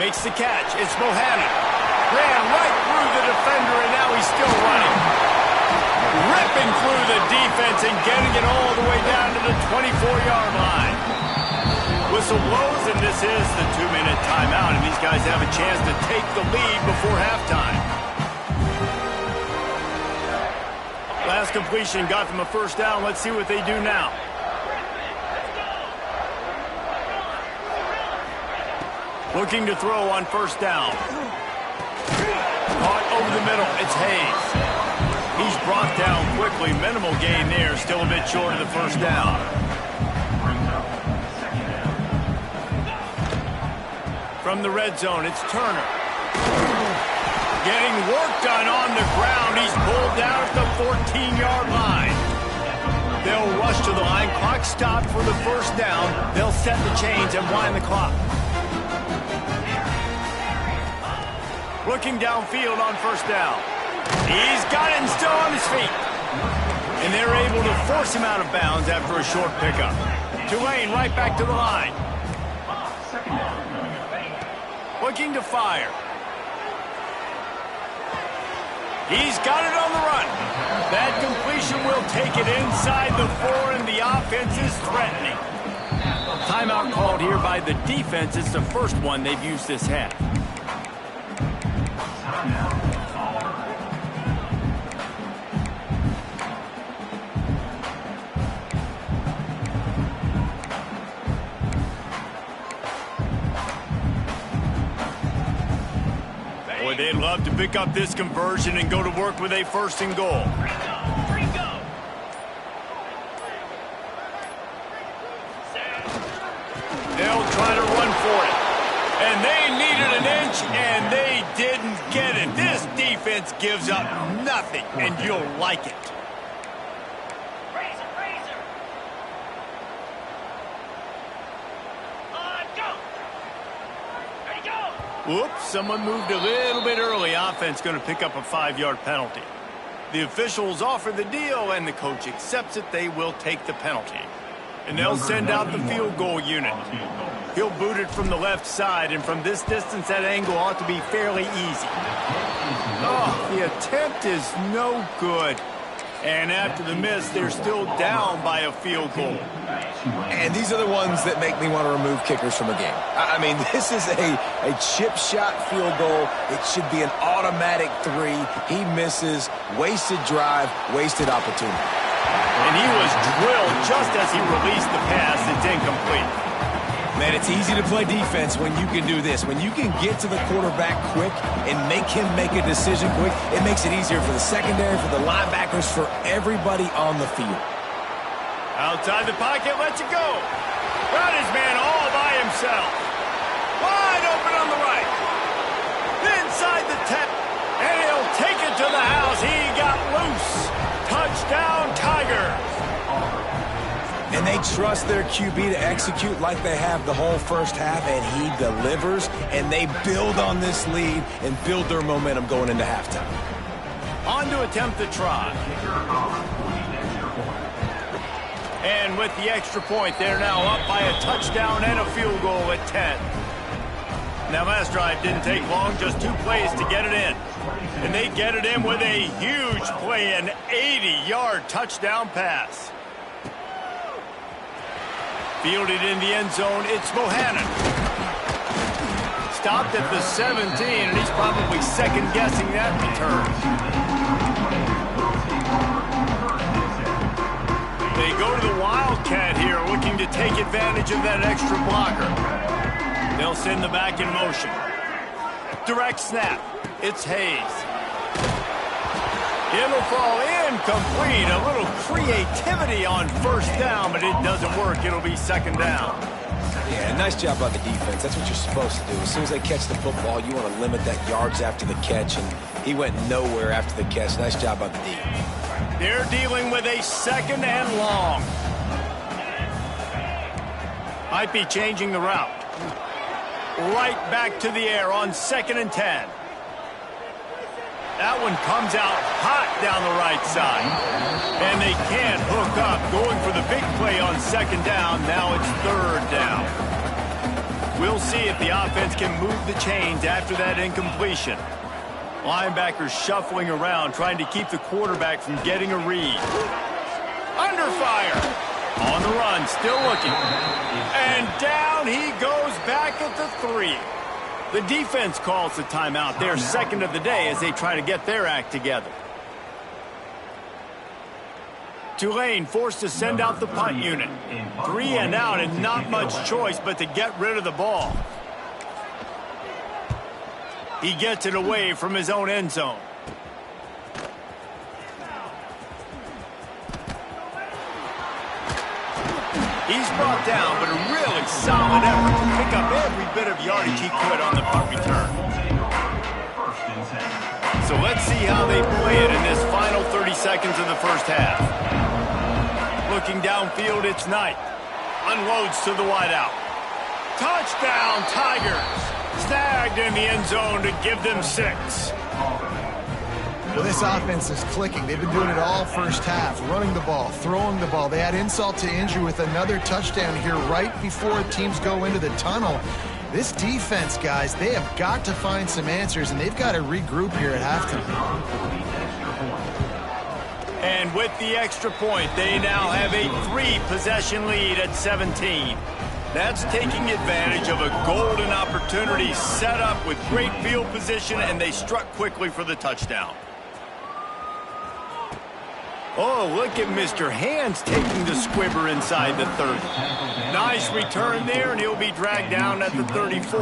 [SPEAKER 1] Makes the catch. It's Bohannon. Ran right through the defender, and now he's still running. Ripping through the defense and getting it all the way down to the 24-yard line. Whistle blows, and this is the 2-minute timeout, and these guys have a chance to take the lead before halftime. Last completion got them a first down. Let's see what they do now. Looking to throw on first down. Caught over the middle. It's Hayes. He's brought down quickly. Minimal gain there. Still a bit short of the first down. From the red zone, it's Turner. Getting work done on the ground. He's pulled down at the 14-yard line. They'll rush to the line. Clock stopped for the first down. They'll set the chains and wind the clock. Looking downfield on first down. He's got it and still on his feet. And they're able to force him out of bounds after a short pickup. Tulane right back to the line. Looking to fire. He's got it on the run. That completion will take it inside the 4, and the offense is threatening. Timeout called here by the defense. It's the first one they've used this half. Boy, they'd love to pick up this conversion and go to work with a first and goal. They'll try to run for it. And they needed an inch, and they didn't get it. This defense gives up nothing, and you'll like it. Whoops, someone moved a little bit early. Offense going to pick up a 5-yard penalty. The officials offer the deal, and the coach accepts it. They will take the penalty. And they'll send out the field goal unit. He'll boot it from the left side, and from this distance, that angle ought to be fairly easy. Oh, the attempt is no good. And after the miss, they're still down by a field goal.
[SPEAKER 2] And these are the ones that make me want to remove kickers from a game. I mean, this is a chip shot field goal. It should be an automatic 3. He misses. Wasted drive, wasted opportunity.
[SPEAKER 1] And he was drilled just as he released the pass. It's incomplete.
[SPEAKER 2] Man, it's easy to play defense when you can do this. When you can get to the quarterback quick and make him make a decision quick, it makes it easier for the secondary, for the linebackers, for everybody on the field.
[SPEAKER 1] Outside the pocket, lets it go. Got his man all by himself. Wide open on the right. Inside the 10. And he'll take it to the house. He got loose. Touchdown, Tigers.
[SPEAKER 2] And they trust their QB to execute like they have the whole first half, and he delivers, and they build on this lead and build their momentum going into halftime.
[SPEAKER 1] On to attempt the try. And with the extra point, they're now up by a touchdown and a field goal at 10. Now, last drive didn't take long, just 2 plays to get it in. And they get it in with a huge play, an 80-yard touchdown pass. Fielded in the end zone, it's Bohannon. Stopped at the 17, and he's probably second-guessing that return. They go to the Wildcat here, looking to take advantage of that extra blocker. They'll send the back in motion. Direct snap. It's Hayes. It'll fall incomplete. A little creativity on first down, but it doesn't work. It'll be second down.
[SPEAKER 2] Yeah, nice job by the defense. That's what you're supposed to do. As soon as they catch the football, you want to limit that yards after the catch, and he went nowhere after the catch. Nice job by the D.
[SPEAKER 1] They're dealing with a second and long. Might be changing the route. Right back to the air on 2nd and 10. That one comes out hot down the right side. And they can't hook up. Going for the big play on 2nd down. Now it's 3rd down. We'll see if the offense can move the chains after that incompletion. Linebackers shuffling around, trying to keep the quarterback from getting a read. Under fire. On the run, still looking. And down he goes back at the 3. The defense calls the timeout. Their second of the day as they try to get their act together. Tulane forced to send out the punt unit. 3 and out and not much choice but to get rid of the ball. He gets it away from his own end zone. He's brought down, but a really solid effort to pick up every bit of yardage he could on the punt return. So let's see how they play it in this final 30 seconds of the first half. Looking downfield, it's Knight. Unloads to the wideout. Touchdown, Tigers! Snagged in the end zone to give them 6.
[SPEAKER 3] Well, this offense is clicking. They've been doing it all first half, running the ball, throwing the ball. They had insult to injury with another touchdown here right before teams go into the tunnel. This defense, guys, they have got to find some answers, and they've got to regroup here at halftime.
[SPEAKER 1] And with the extra point, they now have a 3-possession lead at 17. That's taking advantage of a golden opportunity set up with great field position, and they struck quickly for the touchdown. Oh, look at Mr. Hands taking the squibber inside the 30. Nice return there, and he'll be dragged down at the 34.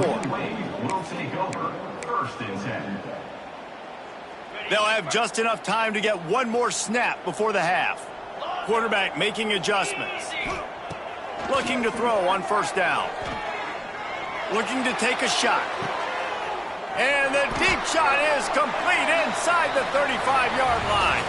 [SPEAKER 1] They'll have just enough time to get one more snap before the half. Quarterback making adjustments. Looking to throw on first down. Looking to take a shot. And the deep shot is complete inside the 35-yard line.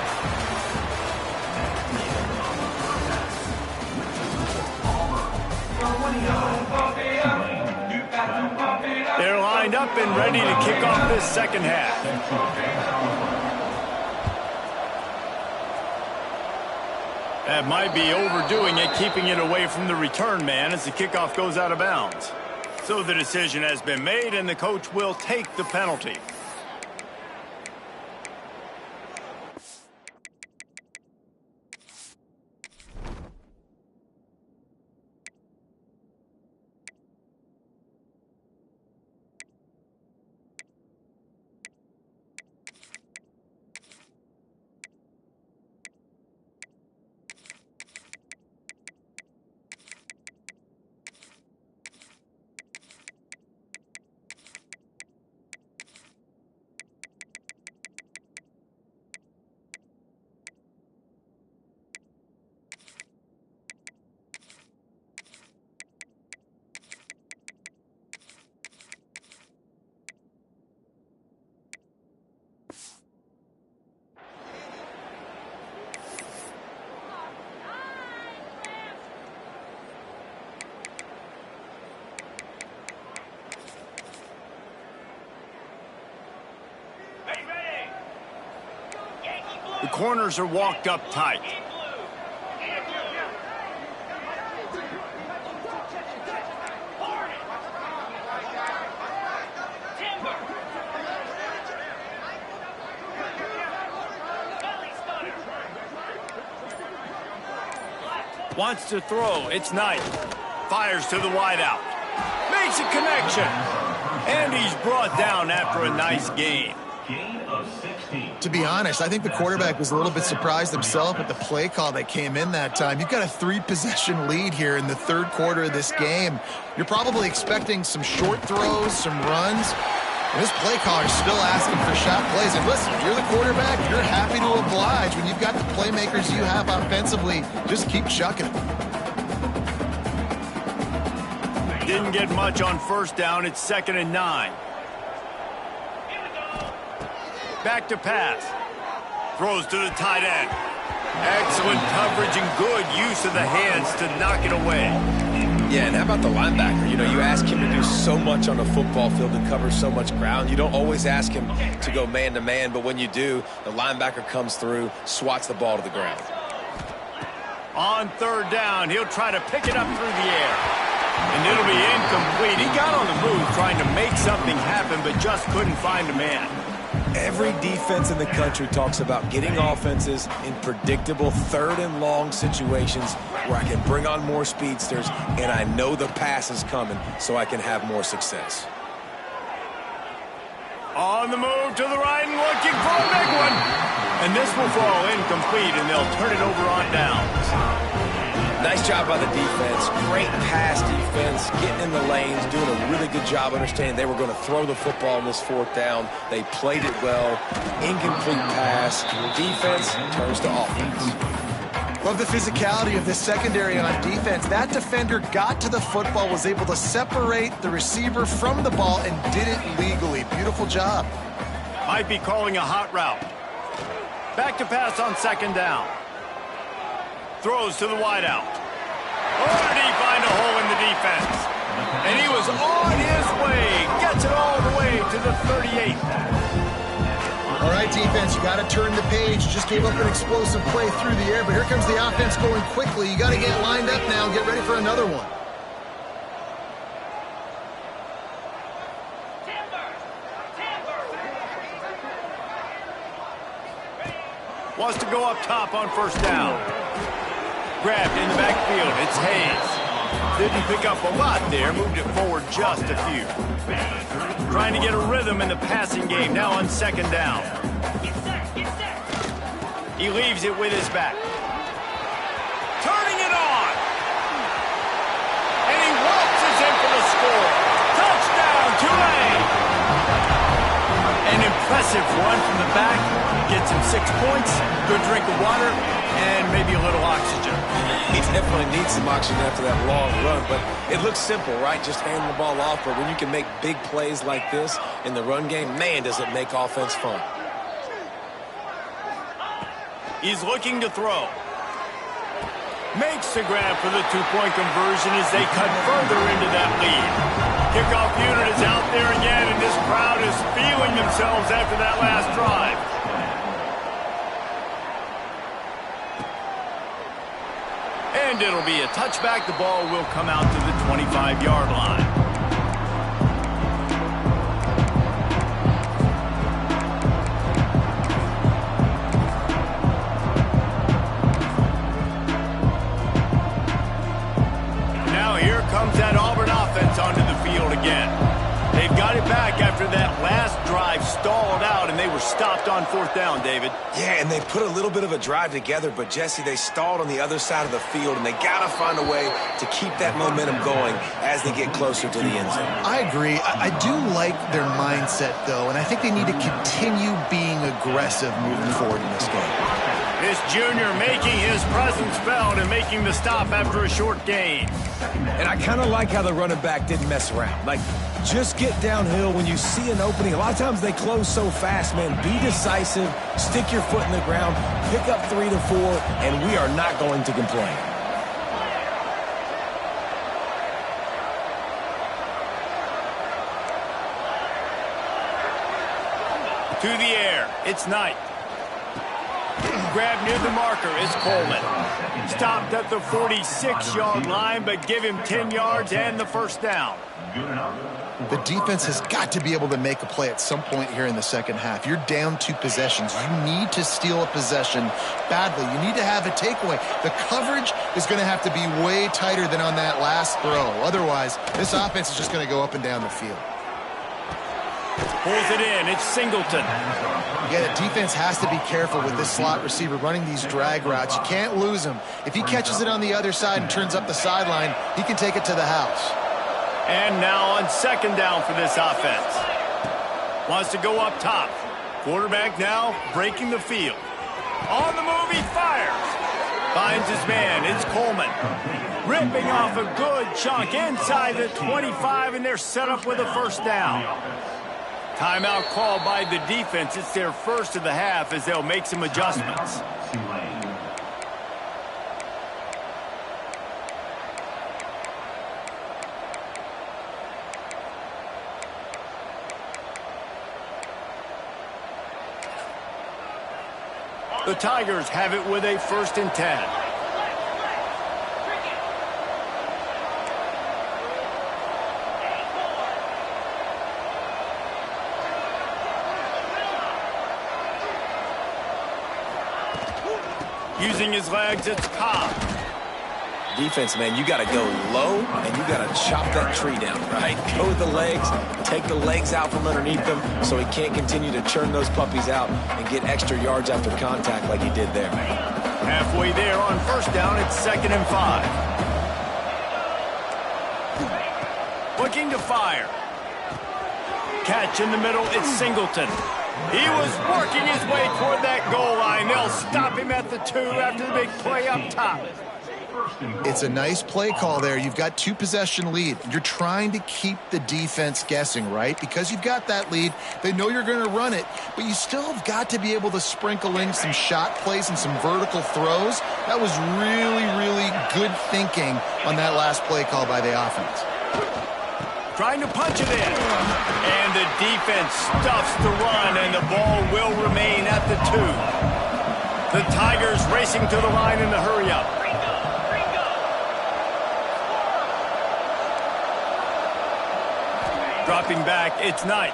[SPEAKER 1] They're lined up up and ready to kick off this second half. That might be overdoing it, keeping it away from the return man as the kickoff goes out of bounds. So the decision has been made, and the coach will take the penalty. The corners are walked up tight. Wants to throw. It's Knight. Fires to the wideout. Makes a connection. And he's brought down after a nice game.
[SPEAKER 4] Gain of 16.
[SPEAKER 3] To be honest, I think the quarterback was a little bit surprised himself at the play call that came in that time. You've got a 3-possession lead here in the third quarter of this game. You're probably expecting some short throws, some runs. And this play caller is still asking for shot plays. And listen, if you're the quarterback, you're happy to oblige. When you've got the playmakers you have offensively, just keep chucking them.
[SPEAKER 1] Didn't get much on first down. It's 2nd and 9. Back to pass. Throws to the tight end. Excellent coverage and good use of the hands to knock it away.
[SPEAKER 2] Yeah, and how about the linebacker? You know, you ask him to do so much on the football field and cover so much ground. You don't always ask him to go man-to-man, but when you do, the linebacker comes through, swats the ball to the ground.
[SPEAKER 1] On 3rd down, he'll try to pick it up through the air. And it'll be incomplete. He got on the move trying to make something happen, but just couldn't find a man.
[SPEAKER 2] Every defense in the country talks about getting offenses in predictable 3rd and long situations where I can bring on more speedsters and I know the pass is coming so I can have more success.
[SPEAKER 1] On the move to the right and looking for a big one. And this will fall incomplete, and they'll turn it over on downs.
[SPEAKER 2] Nice job by the defense. Great pass defense, getting in the lanes, doing a really good job understanding they were going to throw the football on this 4th down. They played it well. Incomplete pass. Defense turns to offense.
[SPEAKER 3] Love the physicality of this secondary on defense. That defender got to the football, was able to separate the receiver from the ball, and did it legally. Beautiful job.
[SPEAKER 1] Might be calling a hot route. Back to pass on 2nd down. Throws to the wideout. Oh, did he find a hole in the defense? And he was on his way. Gets it all the way to the 38.
[SPEAKER 3] All right, defense, you got to turn the page. Just gave up an explosive play through the air, but here comes the offense going quickly. You got to get lined up now and get ready for another one.
[SPEAKER 1] Wants to go up top on 1st down. Grabbed in the backfield. It's Hayes. Didn't pick up a lot there. Moved it forward just a few. Trying to get a rhythm in the passing game. Now on 2nd down. He leaves it with his back. Turning it on. And he waltzes in for the score. Touchdown, Tulane. An impressive run from the back. Gets him 6 points. Good drink of water. And maybe a little oxygen.
[SPEAKER 2] He definitely needs some oxygen after that long run, but it looks simple, right? Just handing the ball off, but when you can make big plays like this in the run game, man, does it make offense fun.
[SPEAKER 1] He's looking to throw. makes the grab for the two-point conversion as they cut further into that lead. Kickoff unit is out there again, and this crowd is feeling themselves after that last drive. And it'll be a touchback. The ball will come out to the 25-yard line. Comes that Auburn offense onto the field again. They've got it back after that last drive stalled out, and they were stopped on fourth down, David.
[SPEAKER 2] Yeah, and they put a little bit of a drive together, but, Jesse, they stalled on the other side of the field, and they got to find a way to keep that momentum going as they get closer to the end zone.
[SPEAKER 3] I agree. I do like their mindset, though, and I think they need to continue being aggressive moving forward in this game.
[SPEAKER 1] This junior making his presence felt and making the stop after a short gain.
[SPEAKER 2] And I kind of like how the running back didn't mess around. Like, just get downhill when you see an opening. A lot of times they close so fast, man. Be decisive, stick your foot in the ground, pick up 3 to 4, and we are not going to complain.
[SPEAKER 1] To the air, it's Knight. Grab near the marker is Coleman. Stopped at the 46-yard line, but give him 10 yards and the first down.
[SPEAKER 3] The defense has got to be able to make a play at some point here in the second half. You're down 2 possessions. You need to steal a possession badly. You need to have a takeaway. The coverage is going to have to be way tighter than on that last throw. Otherwise, this offense is just going to go up and down the field.
[SPEAKER 1] Pulls it in. It's Singleton.
[SPEAKER 3] Yeah, the defense has to be careful with this slot receiver running these drag routes. You can't lose him. If he catches it on the other side and turns up the sideline, he can take it to the house.
[SPEAKER 1] And now on second down for this offense. Wants to go up top. Quarterback now breaking the field. On the move, he fires. Finds his man. It's Coleman. Ripping off a good chunk inside the 25, and they're set up with a first down. Timeout called by the defense. It's their first of the half as they'll make some adjustments. The Tigers have it with a 1st and 10. Using his legs, it's Cobb.
[SPEAKER 2] Defense, man, you got to go low, and you got to chop that tree down, right? Go with the legs, take the legs out from underneath them so he can't continue to churn those puppies out and get extra yards after contact like he did there.
[SPEAKER 1] Halfway there on first down, it's 2nd and 5. Looking to fire. Catch in the middle, it's Singleton. He was working his way toward that goal line. They'll stop him at the 2 after the big play up top.
[SPEAKER 3] It's a nice play call there. You've got 2 possession lead. You're trying to keep the defense guessing, right? Because you've got that lead. They know you're going to run it, but you still have got to be able to sprinkle in some shot plays and some vertical throws. That was really, really good thinking on that last play call by the offense.
[SPEAKER 1] Trying to punch it in. And the defense stuffs the run, and the ball will remain at the 2. The Tigers racing to the line in the hurry-up. Dropping back, it's Knight.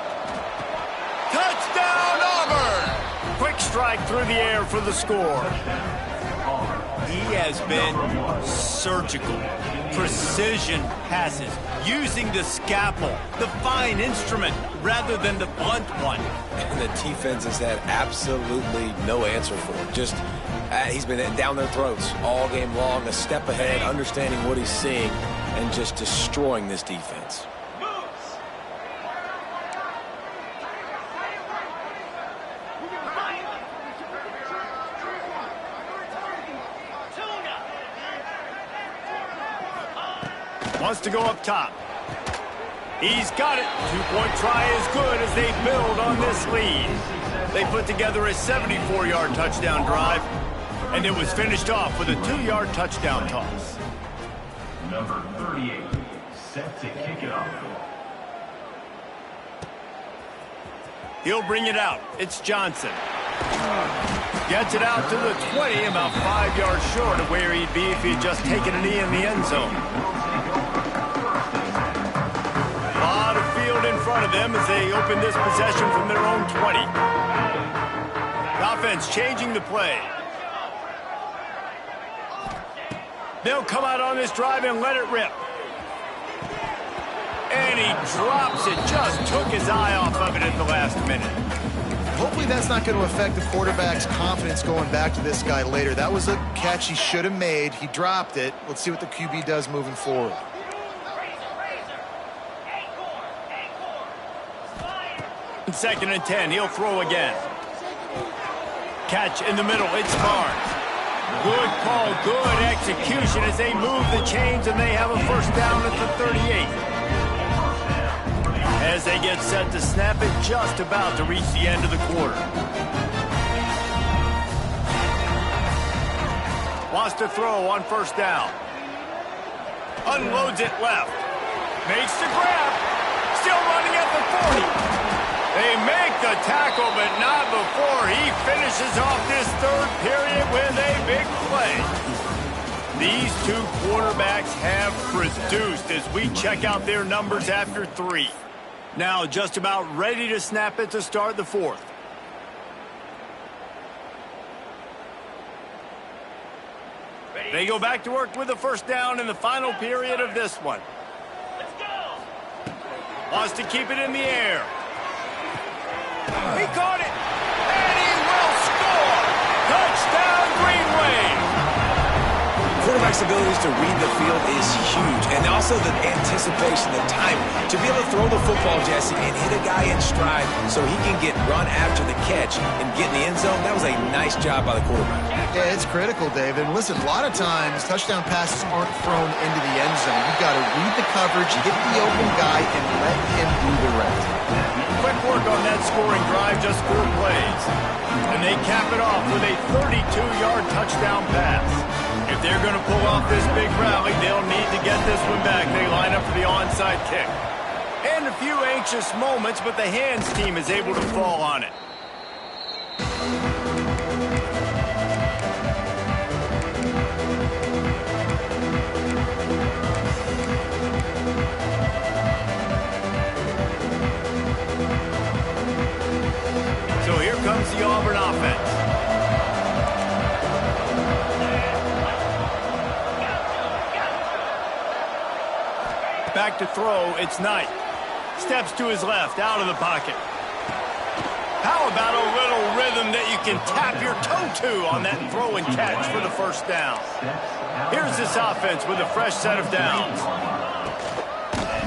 [SPEAKER 1] Touchdown, Auburn! Quick strike through the air for the score. He has been surgical. Precision passes, using the scalpel, the fine instrument, rather than the blunt one.
[SPEAKER 2] And the defense has had absolutely no answer for him. Just, he's been down their throats all game long, a step ahead, understanding what he's seeing, and just destroying this defense.
[SPEAKER 1] Wants to go up top. He's got it. 2-point try is good as they build on this lead. They put together a 74-yard touchdown drive. And it was finished off with a 2-yard touchdown toss.
[SPEAKER 4] Number 38, set to kick it off.
[SPEAKER 1] He'll bring it out. It's Johnson. Gets it out to the 20, about 5 yards short of where he'd be if he'd just taken a knee in the end zone. A lot of field in front of them as they open this possession from their own 20. The offense changing the play. They'll come out on this drive and let it rip. And he drops it. Just took his eye off of it at the last minute.
[SPEAKER 3] Hopefully that's not going to affect the quarterback's confidence going back to this guy later. That was a catch he should have made. He dropped it. Let's see what the QB does moving forward.
[SPEAKER 1] Second and 10. He'll throw again. Catch in the middle. It's Barnes. Good call, good execution as they move the chains and they have a first down at the 38. As they get set to snap it, just about to reach the end of the quarter. Wants to throw on first down. Unloads it left. Makes the grab. Still running at the 40. They make the tackle, but not before he finishes off this third period with a big play. These two quarterbacks have produced as we check out their numbers after 3. Now just about ready to snap it to start the fourth. They go back to work with the first down in the final period of this one. Wants to keep it in the air. He caught it, and he will score! Touchdown, Green Wave!
[SPEAKER 2] Quarterback's abilities to read the field is huge, and also the anticipation, the time to be able to throw the football, Jesse, and hit a guy in stride so he can get run after the catch and get in the end zone. That was a nice job by the quarterback.
[SPEAKER 3] Yeah, it's critical, David. And listen, a lot of times touchdown passes aren't thrown into the end zone. You've got to read the coverage, hit the open guy, and let him do the rest.
[SPEAKER 1] Quick work on that scoring drive, just 4 plays. And they cap it off with a 32-yard touchdown pass. If they're going to pull off this big rally, they'll need to get this one back. They line up for the onside kick. And a few anxious moments, but the hands team is able to fall on it. So here comes the Auburn offense. Back to throw, it's Knight. Steps to his left, out of the pocket. How about a little rhythm that you can tap your toe to on that throw and catch for the first down? Here's this offense with a fresh set of downs.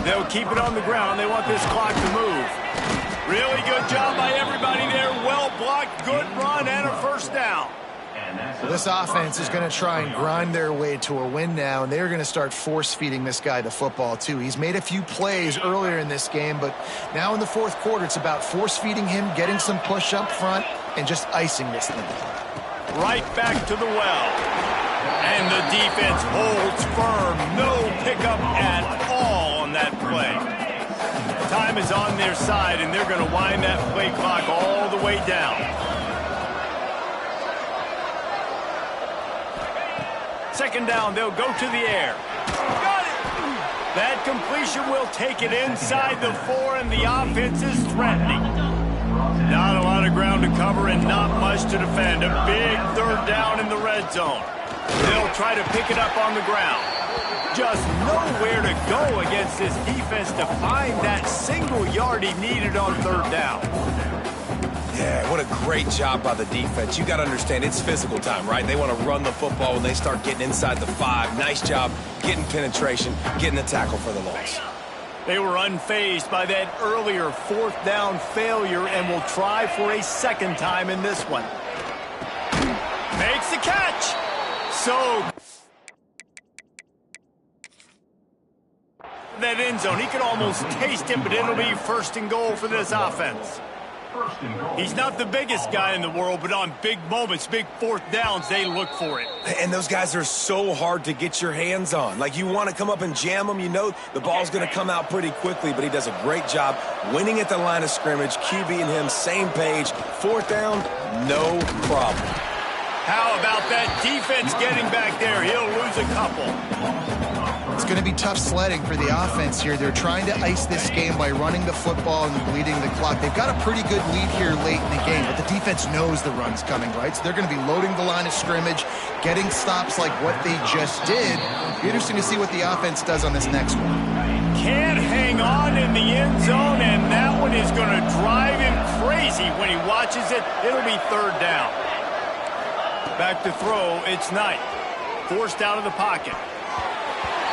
[SPEAKER 1] They'll keep it on the ground. They want this clock to move. Really good job by everybody there. Well blocked, good run, and a first down.
[SPEAKER 3] This offense is going to try and grind their way to a win now, and they're going to start force-feeding this guy the football, too. He's made a few plays earlier in this game, but now in the fourth quarter, it's about force-feeding him, getting some push up front, and just icing this thing.
[SPEAKER 1] Right back to the well. And the defense holds firm. No pickup at all on that play. Time is on their side, and they're going to wind that play clock all the way down. Second down, they'll go to the air. Got it! That completion will take it inside the 4, and the offense is threatening. Not a lot of ground to cover and not much to defend. A big third down in the red zone. They'll try to pick it up on the ground. Just nowhere to go against this defense to find that single yard he needed on third down.
[SPEAKER 2] Yeah, what a great job by the defense. You got to understand, it's physical time, right? They want to run the football when they start getting inside the 5. Nice job getting penetration, getting the tackle for the loss.
[SPEAKER 1] They were unfazed by that earlier fourth down failure and will try for a second time in this one. Makes the catch. So that end zone, he could almost taste it, but it'll be first and goal for this offense.
[SPEAKER 4] First and goal.
[SPEAKER 1] He's not the biggest guy in the world, but on big moments, big fourth downs, they look for it.
[SPEAKER 2] And those guys are so hard to get your hands on. Like, you want to come up and jam them, you know the ball's going to come out pretty quickly, but he does a great job winning at the line of scrimmage. QB and him, same page. Fourth down, no problem.
[SPEAKER 1] How about that defense getting back there? He'll lose a couple.
[SPEAKER 3] It's going to be tough sledding for the offense here. They're trying to ice this game by running the football and bleeding the clock. They've got a pretty good lead here late in the game, but the defense knows the run's coming, right? So they're going to be loading the line of scrimmage, getting stops like what they just did. Be interesting to see what the offense does on this next one.
[SPEAKER 1] Can't hang on in the end zone, and that one is going to drive him crazy when he watches it. It'll be third down. Back to throw, it's Knight. Forced out of the pocket.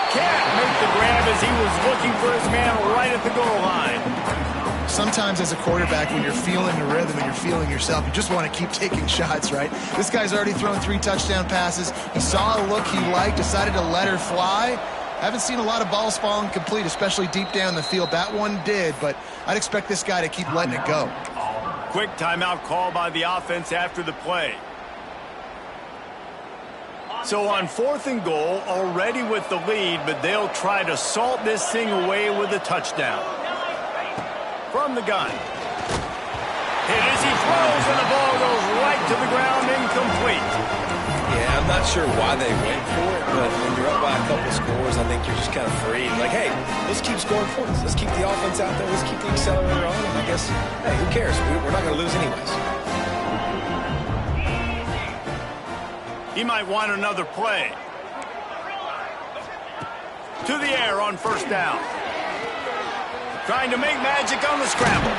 [SPEAKER 1] Can't make the grab as he was looking for his man right at the goal line.
[SPEAKER 3] Sometimes as a quarterback, when you're feeling the rhythm and you're feeling yourself, you just want to keep taking shots, right? This guy's already thrown 3 touchdown passes. He saw a look he liked, decided to let her fly. Haven't seen a lot of balls falling complete, especially deep down the field. That one did, but I'd expect this guy to keep letting it go.
[SPEAKER 1] Quick timeout call by the offense after the play. So on 4th and goal, already with the lead, but they'll try to salt this thing away with a touchdown. From the gun. Hit as he throws, and the ball goes right to the ground, incomplete.
[SPEAKER 2] Yeah, I'm not sure why they went for it, but when you're up by a couple scores, I think you're just kind of free. Like, hey, let's keep scoring points. Let's keep the offense out there. Let's keep the accelerator on. And I guess, hey, who cares? We're not going to lose anyways.
[SPEAKER 1] He might want another play. To the air on first down. Trying to make magic on the scramble.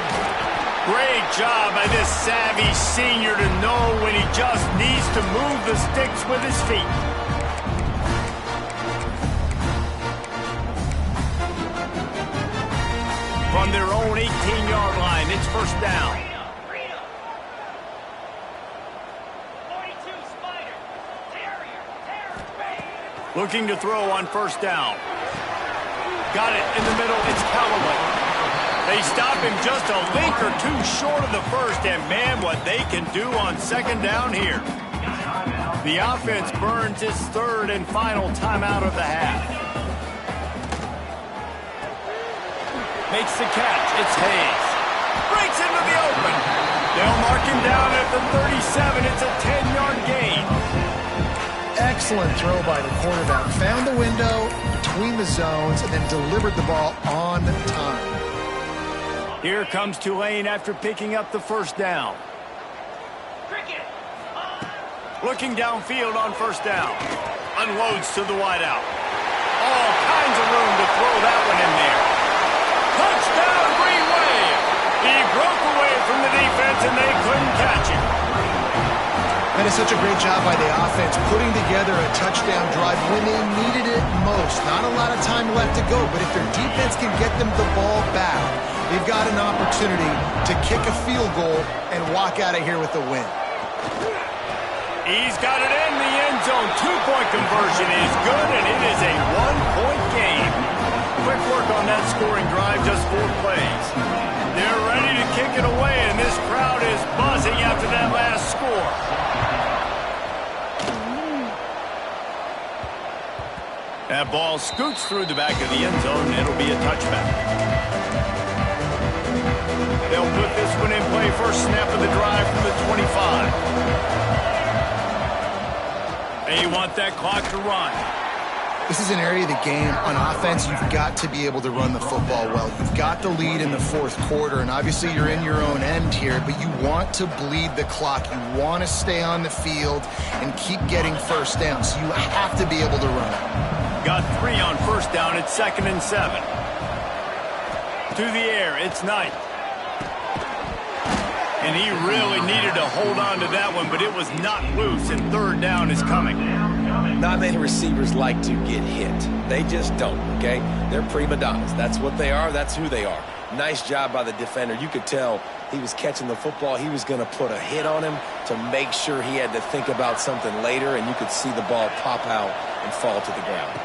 [SPEAKER 1] Great job by this savvy senior to know when he just needs to move the sticks with his feet. From their own 18-yard line, it's first down. Looking to throw on first down. Got it in the middle. It's Callaway. They stop him just a link or two short of the first, and man, what they can do on second down here. The offense burns its third and final timeout of the half. Makes the catch. It's Hayes. Breaks into the open. They'll mark him down at the 37. It's a 10-yard gain.
[SPEAKER 3] Excellent throw by the quarterback. Found the window between the zones and then delivered the ball on time.
[SPEAKER 1] Here comes Tulane after picking up the first down. Looking downfield on first down. Unloads to the wideout. All kinds of room to throw that one in there. Touchdown, Green Wave! He broke away from the defense and they couldn't catch him.
[SPEAKER 3] That is such a great job by the offense, putting together a touchdown drive when they needed it most. Not a lot of time left to go, but if their defense can get them the ball back, they've got an opportunity to kick a field goal and walk out of here with a win.
[SPEAKER 1] He's got it in the end zone. 2-point conversion is good, and it is a 1-point game. Quick work on that scoring drive, just 4 plays. They're ready to kick it away, and this crowd is buzzing after that last score. That ball scoots through the back of the end zone, and it'll be a touchback. They'll put this one in play. First snap of the drive from the 25. They want that clock to run.
[SPEAKER 3] This is an area of the game on offense you've got to be able to run the football well. You've got the lead in the 4th quarter, and obviously you're in your own end here, but you want to bleed the clock. You want to stay on the field and keep getting first down, so you have to be able to run it.
[SPEAKER 1] Got 3 on first down. It's 2nd and 7. To the air, it's Knight. And he really needed to hold on to that one, but it was not loose, and third down is coming.
[SPEAKER 2] Not many receivers like to get hit. They just don't, okay? They're prima donnas. That's what they are. That's who they are. Nice job by the defender. You could tell he was catching the football. He was going to put a hit on him to make sure he had to think about something later, and you could see the ball pop out and fall to the ground.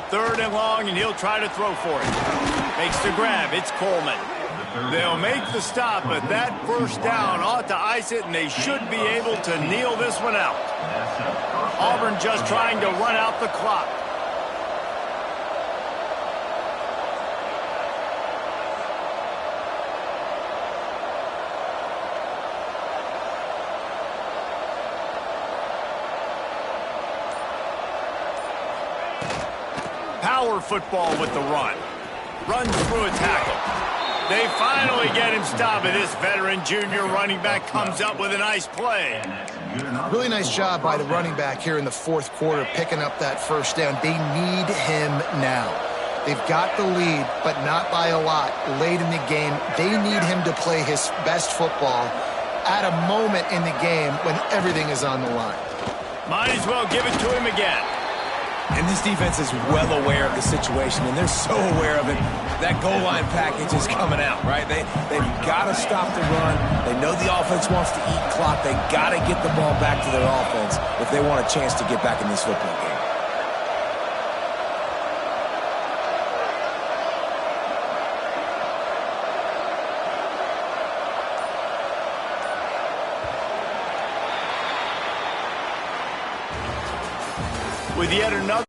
[SPEAKER 1] 3rd and long, and he'll try to throw for it. Makes the grab. It's Coleman. They'll make the stop, but that first down ought to ice it, and they should be able to kneel this one out. Auburn just trying to run out the clock. Power football with the run. Runs through a tackle. They finally get him stopped, and this veteran junior running back comes up with a nice play.
[SPEAKER 3] Really nice job by the running back here in the fourth quarter, picking up that first down. They need him now. They've got the lead, but not by a lot late in the game. They need him to play his best football at a moment in the game when everything is on the line.
[SPEAKER 1] Might as well give it to him again.
[SPEAKER 2] And this defense is well aware of the situation, and they're so aware of it. That goal line package is coming out, right? They've got to stop the run. They know the offense wants to eat clock. They got to get the ball back to their offense if they want a chance to get back in this football game.
[SPEAKER 1] With yet another